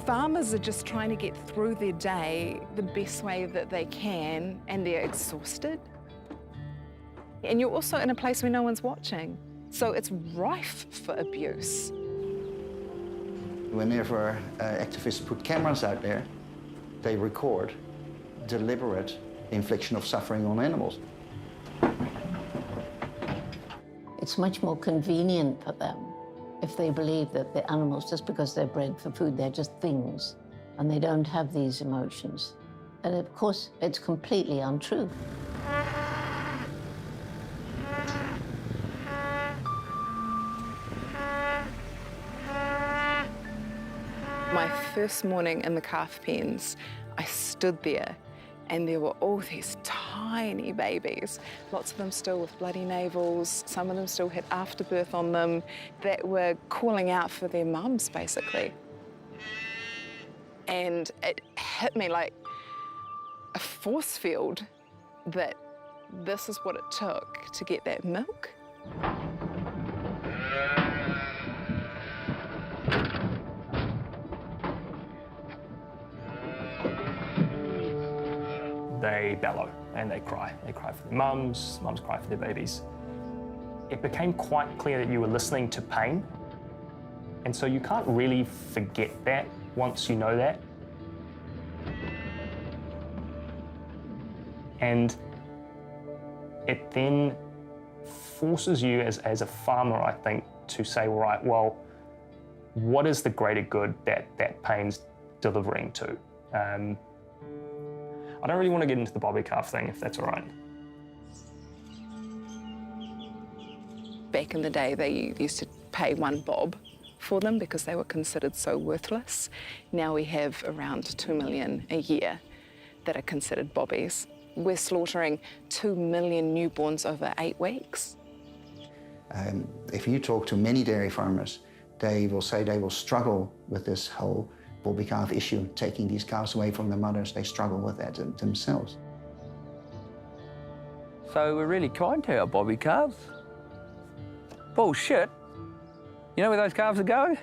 Farmers are just trying to get through their day the best way that they can, and they're exhausted. And you're also in a place where no one's watching, so it's rife for abuse. Whenever activists put cameras out there, they record deliberate infliction of suffering on animals. It's much more convenient for them if they believe that the animals, just because they're bred for food, they're just things, and they don't have these emotions. And of course, it's completely untrue. My first morning in the calf pens, I stood there and there were all these tiny babies, lots of them still with bloody navels, some of them still had afterbirth on them, that were calling out for their mums, basically. And it hit me like a force field that this is what it took to get that milk. They bellow and they cry. They cry for their mums, mums cry for their babies. It became quite clear that you were listening to pain, and so you can't really forget that once you know that. And it then forces you as a farmer, I think, to say, right, well, what is the greater good that that pain's delivering to? I don't really want to get into the bobby calf thing, if that's all right. Back in the day, they used to pay one bob for them because they were considered so worthless. Now we have around 2 million a year that are considered bobbies. We're slaughtering 2 million newborns over 8 weeks. If you talk to many dairy farmers, they will say they will struggle with this whole bobby calf issue, taking these calves away from their mothers. They struggle with that themselves. So we're really kind to our bobby calves. Bullshit. You know where those calves are going?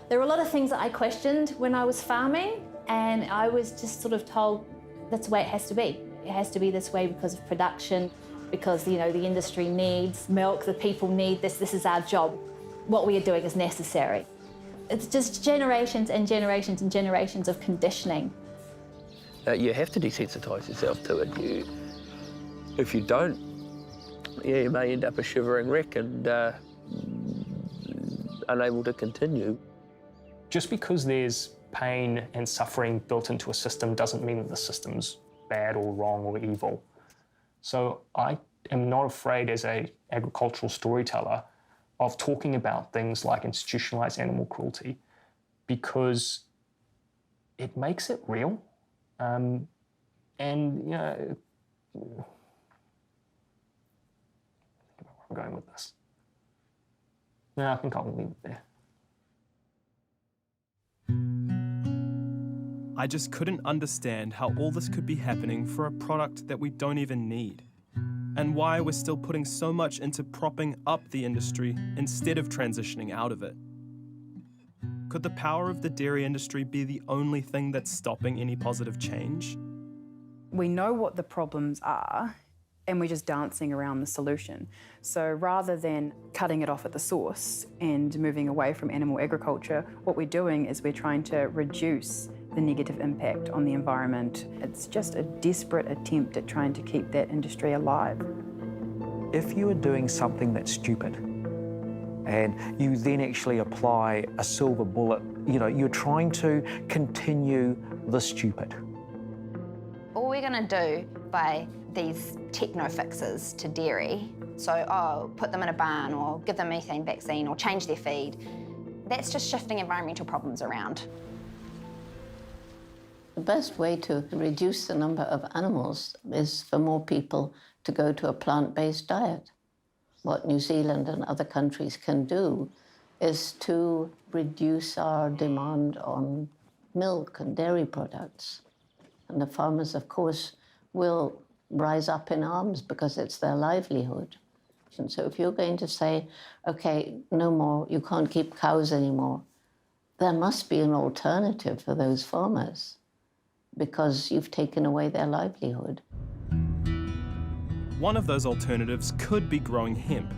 There were a lot of things that I questioned when I was farming, and I was just sort of told that's the way it has to be. It has to be this way because of production, because, you know, the industry needs milk, the people need this is our job. What we are doing is necessary. It's just generations and generations and generations of conditioning. You have to desensitise yourself to it. If you don't, you may end up a shivering wreck and unable to continue. Just because there's pain and suffering built into a system doesn't mean that the system's bad or wrong or evil. So I am not afraid as an agricultural storyteller of talking about things like institutionalised animal cruelty because it makes it real. And, you know, where I'm going with this. No, I think I'll leave it there. I just couldn't understand how all this could be happening for a product that we don't even need, and why we're still putting so much into propping up the industry instead of transitioning out of it. Could the power of the dairy industry be the only thing that's stopping any positive change? We know what the problems are, and we're just dancing around the solution. So rather than cutting it off at the source and moving away from animal agriculture, what we're doing is we're trying to reduce the negative impact on the environment. It's just a desperate attempt at trying to keep that industry alive. If you are doing something that's stupid and you then actually apply a silver bullet, you know, you're trying to continue the stupid. All we're going to do by these techno fixes to dairy, so put them in a barn or give them a methane vaccine or change their feed, that's just shifting environmental problems around. The best way to reduce the number of animals is for more people to go to a plant-based diet. What New Zealand and other countries can do is to reduce our demand on milk and dairy products. And the farmers, of course, will rise up in arms because it's their livelihood. And so if you're going to say, okay, no more, you can't keep cows anymore, there must be an alternative for those farmers because you've taken away their livelihood. One of those alternatives could be growing hemp.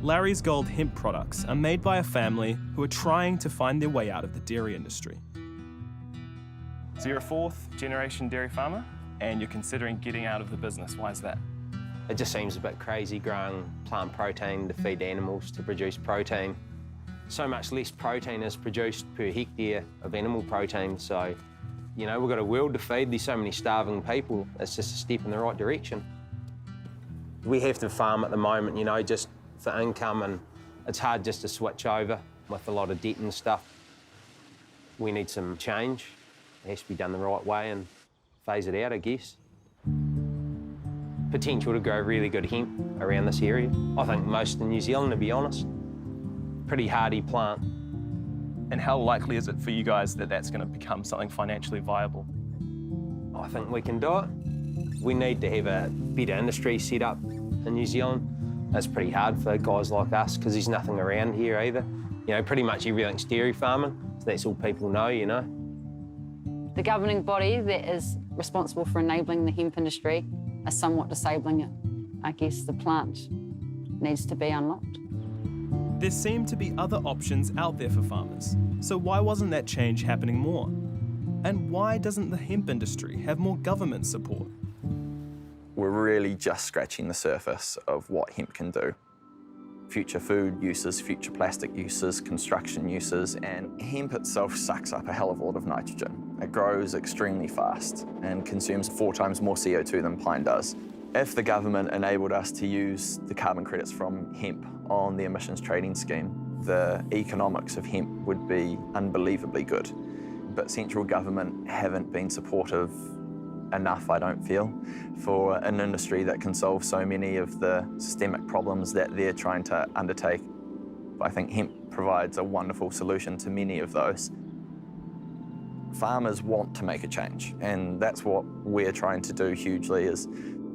Larry's Gold hemp products are made by a family who are trying to find their way out of the dairy industry. So you're a fourth-generation dairy farmer, and you're considering getting out of the business. Why is that? It just seems a bit crazy growing plant protein to feed animals to produce protein. So much less protein is produced per hectare of animal protein, so, you know, we've got a world to feed. There's so many starving people. It's just a step in the right direction. We have to farm at the moment, you know, just for income, and it's hard just to switch over with a lot of debt and stuff. We need some change. It has to be done the right way and phase it out, I guess. Potential to grow really good hemp around this area. I think most in New Zealand, to be honest. Pretty hardy plant. And how likely is it for you guys that that's going to become something financially viable? I think we can do it. We need to have a better industry set up in New Zealand. It's pretty hard for guys like us because there's nothing around here either. You know, pretty much everything's dairy farming, so that's all people know, you know. The governing body that is responsible for enabling the hemp industry is somewhat disabling it. I guess the plant needs to be unlocked. There seem to be other options out there for farmers, so why wasn't that change happening more? And why doesn't the hemp industry have more government support? We're really just scratching the surface of what hemp can do. Future food uses, future plastic uses, construction uses, and hemp itself sucks up a hell of a lot of nitrogen. It grows extremely fast and consumes 4 times more CO2 than pine does. If the government enabled us to use the carbon credits from hemp on the emissions trading scheme, the economics of hemp would be unbelievably good. But central government haven't been supportive enough, I don't feel, for an industry that can solve so many of the systemic problems that they're trying to undertake. I think hemp provides a wonderful solution to many of those. Farmers want to make a change, and that's what we're trying to do hugely, is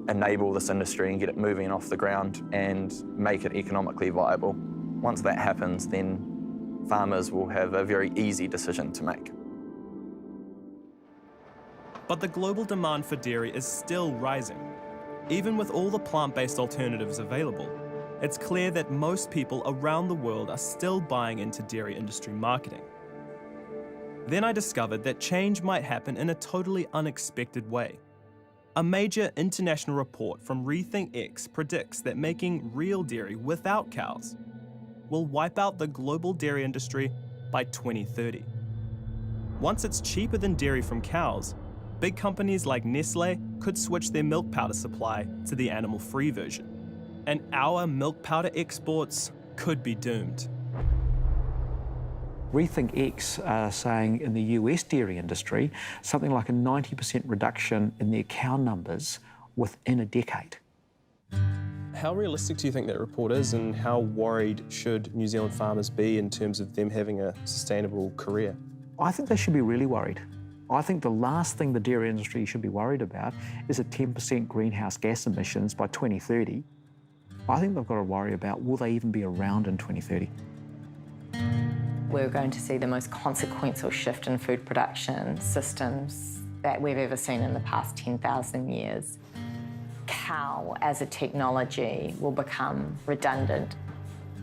enable this industry and get it moving off the ground and make it economically viable. Once that happens, then farmers will have a very easy decision to make. But the global demand for dairy is still rising. Even with all the plant-based alternatives available, it's clear that most people around the world are still buying into dairy industry marketing. Then I discovered that change might happen in a totally unexpected way. A major international report from Rethink X predicts that making real dairy without cows will wipe out the global dairy industry by 2030. Once it's cheaper than dairy from cows, big companies like Nestle could switch their milk powder supply to the animal-free version. And our milk powder exports could be doomed. Rethink X are saying in the US dairy industry, something like a 90% reduction in their cow numbers within a decade. How realistic do you think that report is, and how worried should New Zealand farmers be in terms of them having a sustainable career? I think they should be really worried. I think the last thing the dairy industry should be worried about is a 10% greenhouse gas emissions by 2030. I think they've got to worry about, will they even be around in 2030? We're going to see the most consequential shift in food production systems that we've ever seen in the past 10,000 years. Cow as a technology will become redundant.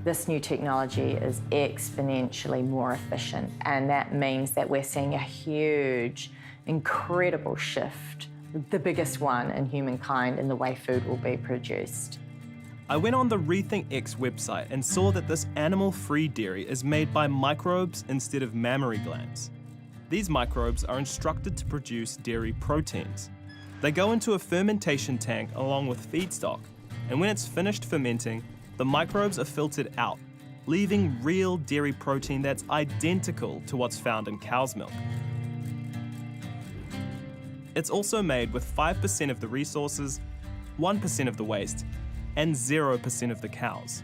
This new technology is exponentially more efficient, and that means that we're seeing a huge, incredible shift, the biggest one in humankind in the way food will be produced. I went on the Rethink X website and saw that this animal-free dairy is made by microbes instead of mammary glands. These microbes are instructed to produce dairy proteins. They go into a fermentation tank along with feedstock, and when it's finished fermenting, the microbes are filtered out, leaving real dairy protein that's identical to what's found in cow's milk. It's also made with 5% of the resources, 1% of the waste, and 0% of the cows.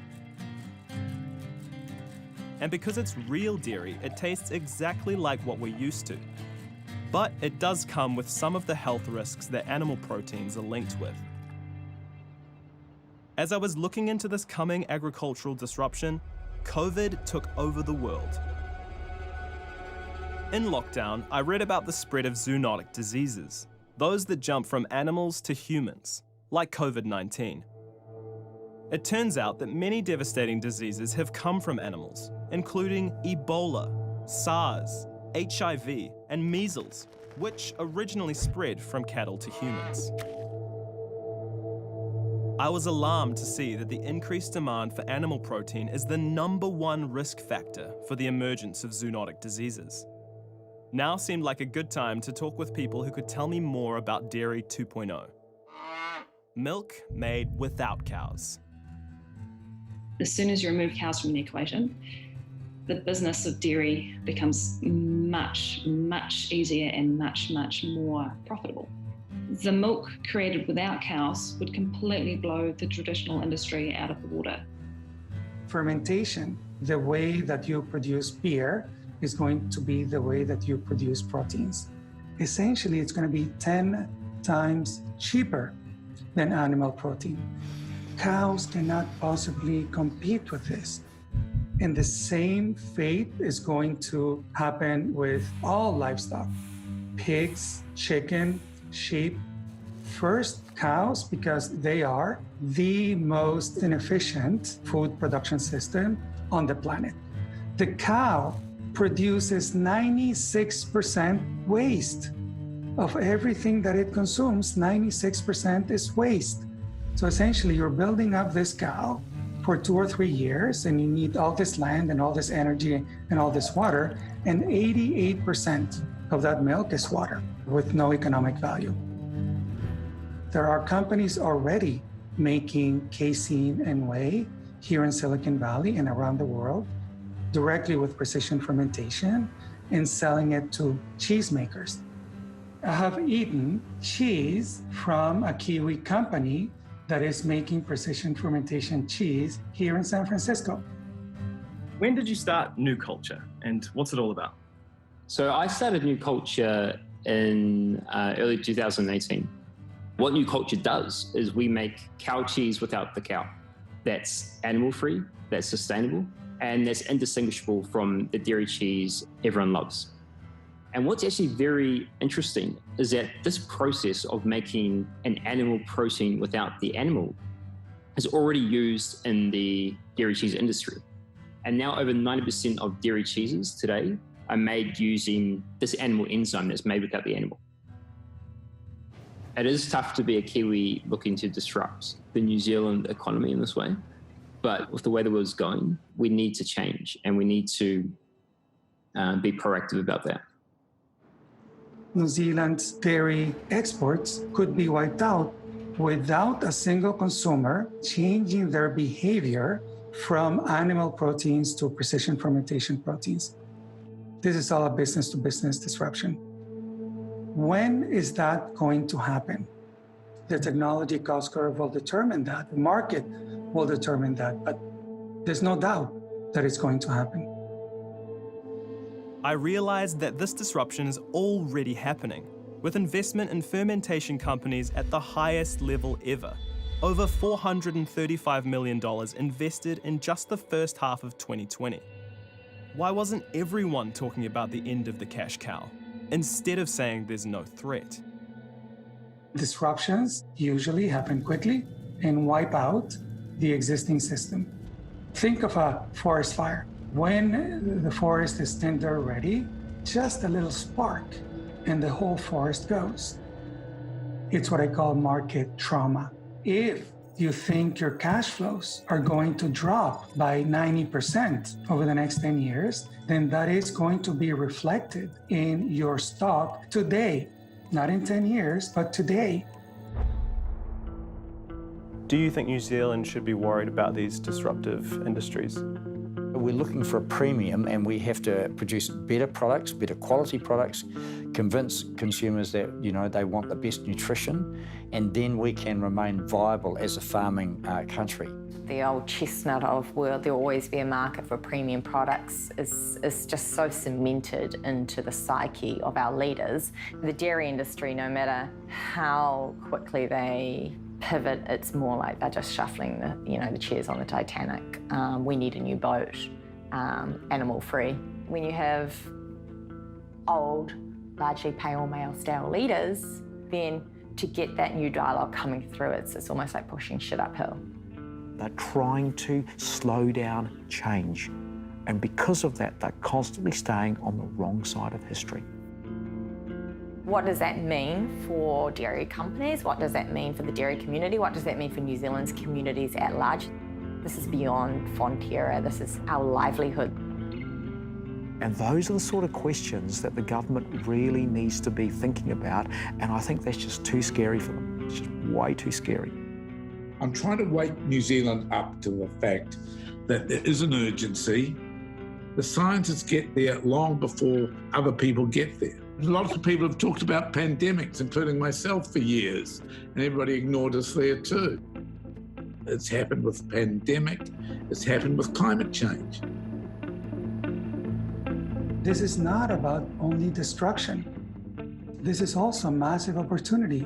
And because it's real dairy, it tastes exactly like what we're used to. But it does come with some of the health risks that animal proteins are linked with. As I was looking into this coming agricultural disruption, COVID took over the world. In lockdown, I read about the spread of zoonotic diseases, those that jump from animals to humans, like COVID-19. It turns out that many devastating diseases have come from animals, including Ebola, SARS, HIV, and measles, which originally spread from cattle to humans. I was alarmed to see that the increased demand for animal protein is the #1 risk factor for the emergence of zoonotic diseases. Now seemed like a good time to talk with people who could tell me more about Dairy 2.0. Milk made without cows. As soon as you remove cows from the equation, the business of dairy becomes much, much easier and much, much more profitable. The milk created without cows would completely blow the traditional industry out of the water. Fermentation, the way that you produce beer, is going to be the way that you produce proteins. Essentially, it's going to be 10 times cheaper than animal protein. Cows cannot possibly compete with this. And the same fate is going to happen with all livestock. Pigs, chicken, sheep. First, cows, because they are the most inefficient food production system on the planet. The cow produces 96% waste. Of everything that it consumes, 96% is waste. So essentially, you're building up this cow for 2 or 3 years, and you need all this land and all this energy and all this water, and 88% of that milk is water with no economic value. There are companies already making casein and whey here in Silicon Valley and around the world directly with precision fermentation and selling it to cheesemakers. I have eaten cheese from a Kiwi company that is making precision fermentation cheese here in San Francisco. When did you start New Culture, and what's it all about? So I started New Culture in early 2018. What New Culture does is we make cow cheese without the cow. That's animal-free, that's sustainable, and that's indistinguishable from the dairy cheese everyone loves. And what's actually very interesting is that this process of making an animal protein without the animal is already used in the dairy cheese industry. And now over 90% of dairy cheeses today are made using this animal enzyme that's made without the animal. It is tough to be a Kiwi looking to disrupt the New Zealand economy in this way, but with the way the world's going, we need to change and we need to be proactive about that. New Zealand's dairy exports could be wiped out without a single consumer changing their behavior from animal proteins to precision fermentation proteins. This is all a business-to-business disruption. When is that going to happen? The technology cost curve will determine that. The market will determine that, but there's no doubt that it's going to happen. I realised that this disruption is already happening, with investment in fermentation companies at the highest level ever. Over $435 million invested in just the first half of 2020. Why wasn't everyone talking about the end of the cash cow, instead of saying there's no threat? Disruptions usually happen quickly and wipe out the existing system. Think of a forest fire. When the forest is tinder ready, just a little spark and the whole forest goes. It's what I call market trauma. If you think your cash flows are going to drop by 90% over the next 10 years, then that is going to be reflected in your stock today. Not in 10 years, but today. Do you think New Zealand should be worried about these disruptive industries? We're looking for a premium and we have to produce better products, better quality products, convince consumers that, they want the best nutrition, and then we can remain viable as a farming country. The old chestnut of, well, there'll always be a market for premium products is just so cemented into the psyche of our leaders. The dairy industry, no matter how quickly they pivot, it's more like they're just shuffling the chairs on the Titanic. We need a new boat, animal-free. When you have old, largely pale male-style leaders, then to get that new dialogue coming through, it's almost like pushing shit uphill. They're trying to slow down change. And because of that, they're constantly staying on the wrong side of history. What does that mean for dairy companies? What does that mean for the dairy community? What does that mean for New Zealand's communities at large? This is beyond Fonterra. This is our livelihood. And those are the sort of questions that the government really needs to be thinking about, and I think that's just too scary for them. It's just way too scary. I'm trying to wake New Zealand up to the fact that there is an urgency. The scientists get there long before other people get there. Lots of people have talked about pandemics, including myself, for years, and everybody ignored us there too. It's happened with pandemic, it's happened with climate change. This is not about only destruction. This is also a massive opportunity.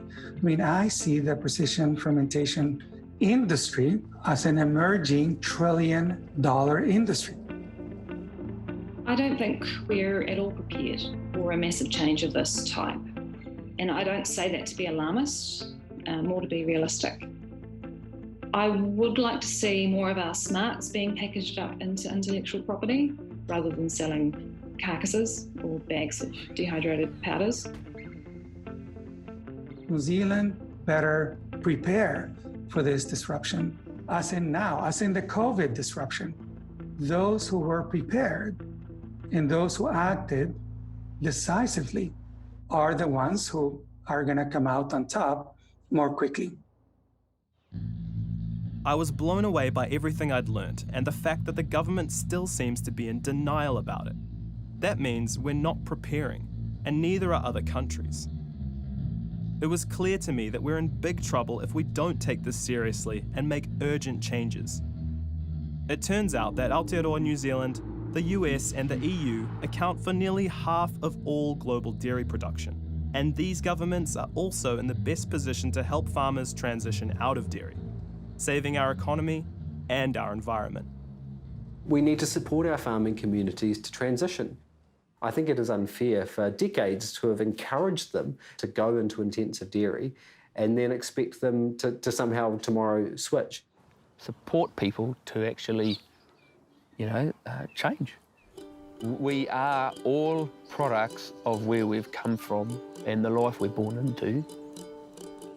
I see the precision fermentation industry as an emerging trillion-dollar industry. I don't think we're at all prepared for a massive change of this type. And I don't say that to be alarmist, more to be realistic. I would like to see more of our smarts being packaged up into intellectual property rather than selling carcasses or bags of dehydrated powders. New Zealand better prepare for this disruption, as in now, as in the COVID disruption. Those who were prepared and those who acted decisively are the ones who are going to come out on top more quickly. I was blown away by everything I'd learnt and the fact that the government still seems to be in denial about it. That means we're not preparing, and neither are other countries. It was clear to me that we're in big trouble if we don't take this seriously and make urgent changes. It turns out that Aotearoa New Zealand, the US and the EU account for nearly half of all global dairy production, and these governments are also in the best position to help farmers transition out of dairy, saving our economy and our environment. We need to support our farming communities to transition. I think it is unfair for decades to have encouraged them to go into intensive dairy and then expect them to somehow tomorrow switch. Support people to actually, change. We are all products of where we've come from and the life we're born into,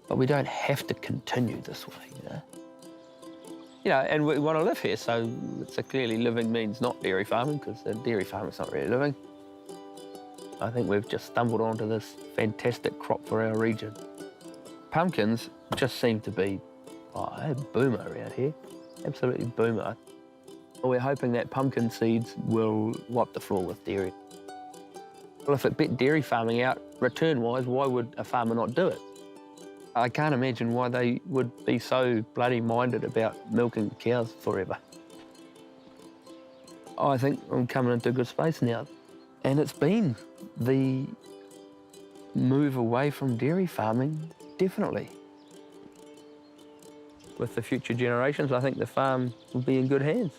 but we don't have to continue this way, you know? You know, and we want to live here, so it's clearly living means not dairy farming, because dairy farming's not really living. I think we've just stumbled onto this fantastic crop for our region. Pumpkins just seem to be, a boomer around here, absolutely boomer. We're hoping that pumpkin seeds will wipe the floor with dairy. Well, if it bet dairy farming out return-wise, why would a farmer not do it? I can't imagine why they would be so bloody minded about milking cows forever. I think I'm coming into a good space now. And it's been the move away from dairy farming, definitely. With the future generations, I think the farm will be in good hands.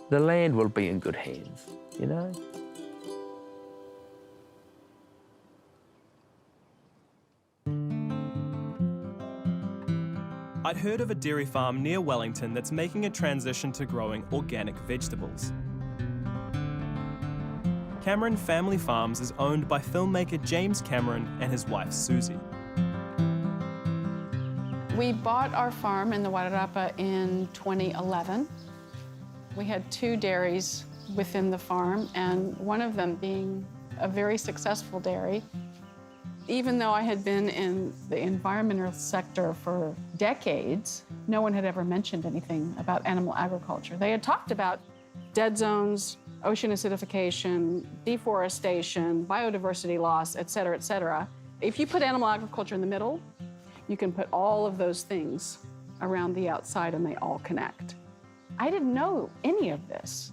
The land will be in good hands, you know? I'd heard of a dairy farm near Wellington that's making a transition to growing organic vegetables. Cameron Family Farms is owned by filmmaker James Cameron and his wife Susie. We bought our farm in the Wairarapa in 2011. We had 2 dairies within the farm, and one of them being a very successful dairy. Even though I had been in the environmental sector for decades, no one had ever mentioned anything about animal agriculture. They had talked about dead zones, ocean acidification, deforestation, biodiversity loss, et cetera, et cetera. If you put animal agriculture in the middle, you can put all of those things around the outside and they all connect. I didn't know any of this.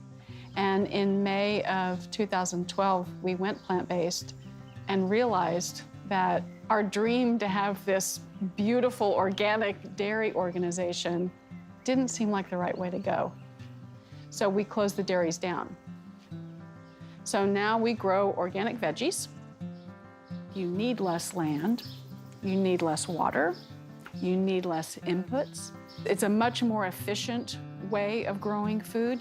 And in May of 2012, we went plant-based and realized that our dream to have this beautiful organic dairy organization didn't seem like the right way to go. So we closed the dairies down. So now we grow organic veggies. You need less land, you need less water, you need less inputs. It's a much more efficient way of growing food.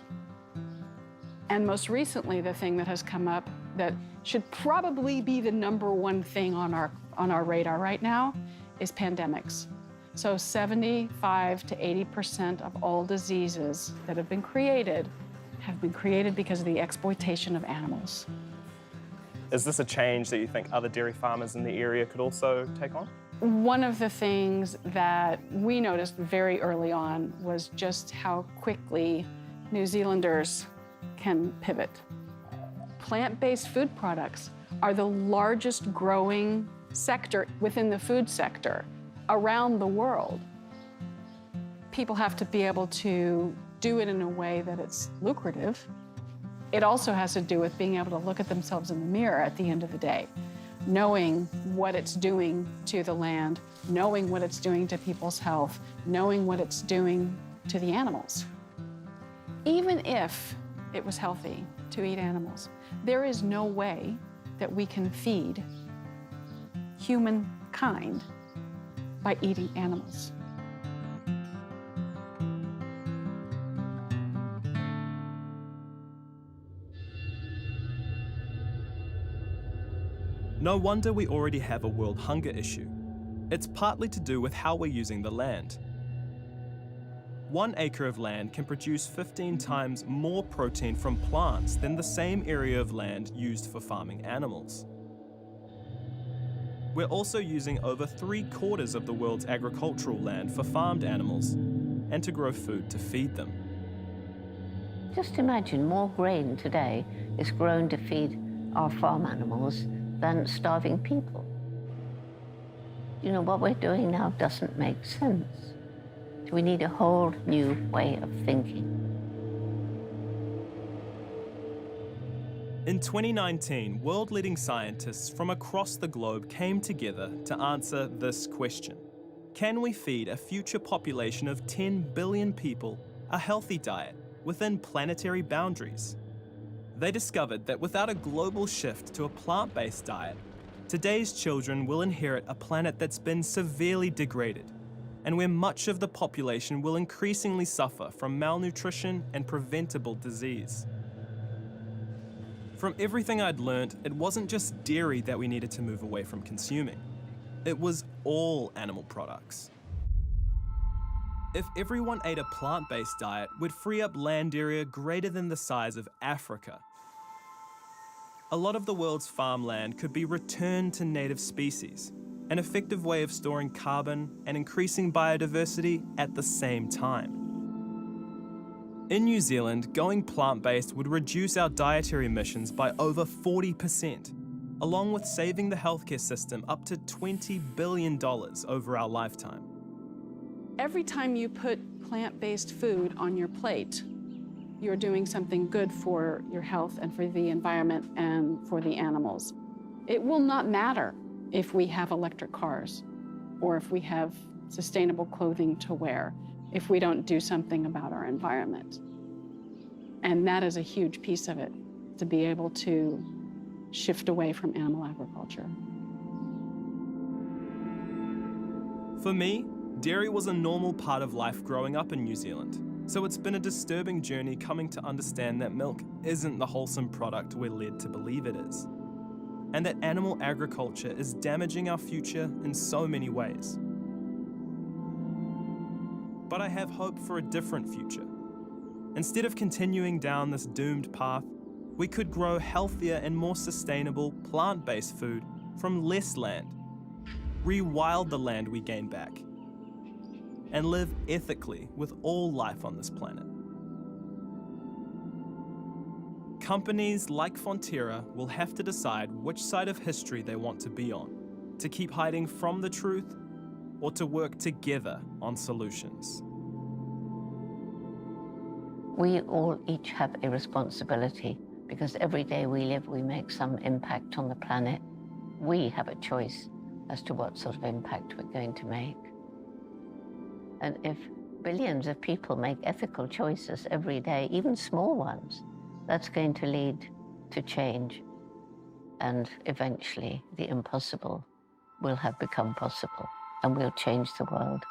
And most recently, the thing that has come up that should probably be the #1 thing on our radar right now is pandemics. So 75 to 80% of all diseases that have been created because of the exploitation of animals. Is this a change that you think other dairy farmers in the area could also take on? One of the things that we noticed very early on was just how quickly New Zealanders can pivot. Plant-based food products are the largest growing sector within the food sector around the world. People have to be able to do it in a way that it's lucrative. It also has to do with being able to look at themselves in the mirror at the end of the day, knowing what it's doing to the land, knowing what it's doing to people's health, knowing what it's doing to the animals. Even if it was healthy to eat animals, there is no way that we can feed humankind by eating animals. No wonder we already have a world hunger issue. It's partly to do with how we're using the land. 1 acre of land can produce 15 times more protein from plants than the same area of land used for farming animals. We're also using over 3/4 of the world's agricultural land for farmed animals and to grow food to feed them. Just imagine more grain today is grown to feed our farm animals than starving people. You know, what we're doing now doesn't make sense. We need a whole new way of thinking. In 2019, world-leading scientists from across the globe came together to answer this question. Can we feed a future population of 10 billion people a healthy diet within planetary boundaries? They discovered that without a global shift to a plant-based diet, today's children will inherit a planet that's been severely degraded, and where much of the population will increasingly suffer from malnutrition and preventable disease. From everything I'd learnt, it wasn't just dairy that we needed to move away from consuming. It was all animal products. If everyone ate a plant-based diet, we'd free up land area greater than the size of Africa. A lot of the world's farmland could be returned to native species, an effective way of storing carbon and increasing biodiversity at the same time. In New Zealand, going plant-based would reduce our dietary emissions by over 40%, along with saving the healthcare system up to $20 billion over our lifetime. Every time you put plant-based food on your plate, you're doing something good for your health and for the environment and for the animals. It will not matter if we have electric cars or if we have sustainable clothing to wear if we don't do something about our environment. And that is a huge piece of it, to be able to shift away from animal agriculture. For me, dairy was a normal part of life growing up in New Zealand, so it's been a disturbing journey coming to understand that milk isn't the wholesome product we're led to believe it is, and that animal agriculture is damaging our future in so many ways. But I have hope for a different future. Instead of continuing down this doomed path, we could grow healthier and more sustainable plant-based food from less land, rewild the land we gain back, and live ethically with all life on this planet. Companies like Fonterra will have to decide which side of history they want to be on, to keep hiding from the truth or to work together on solutions. We all each have a responsibility because every day we live, we make some impact on the planet. We have a choice as to what sort of impact we're going to make. And if billions of people make ethical choices every day, even small ones, that's going to lead to change. And eventually, the impossible will have become possible, and we'll change the world.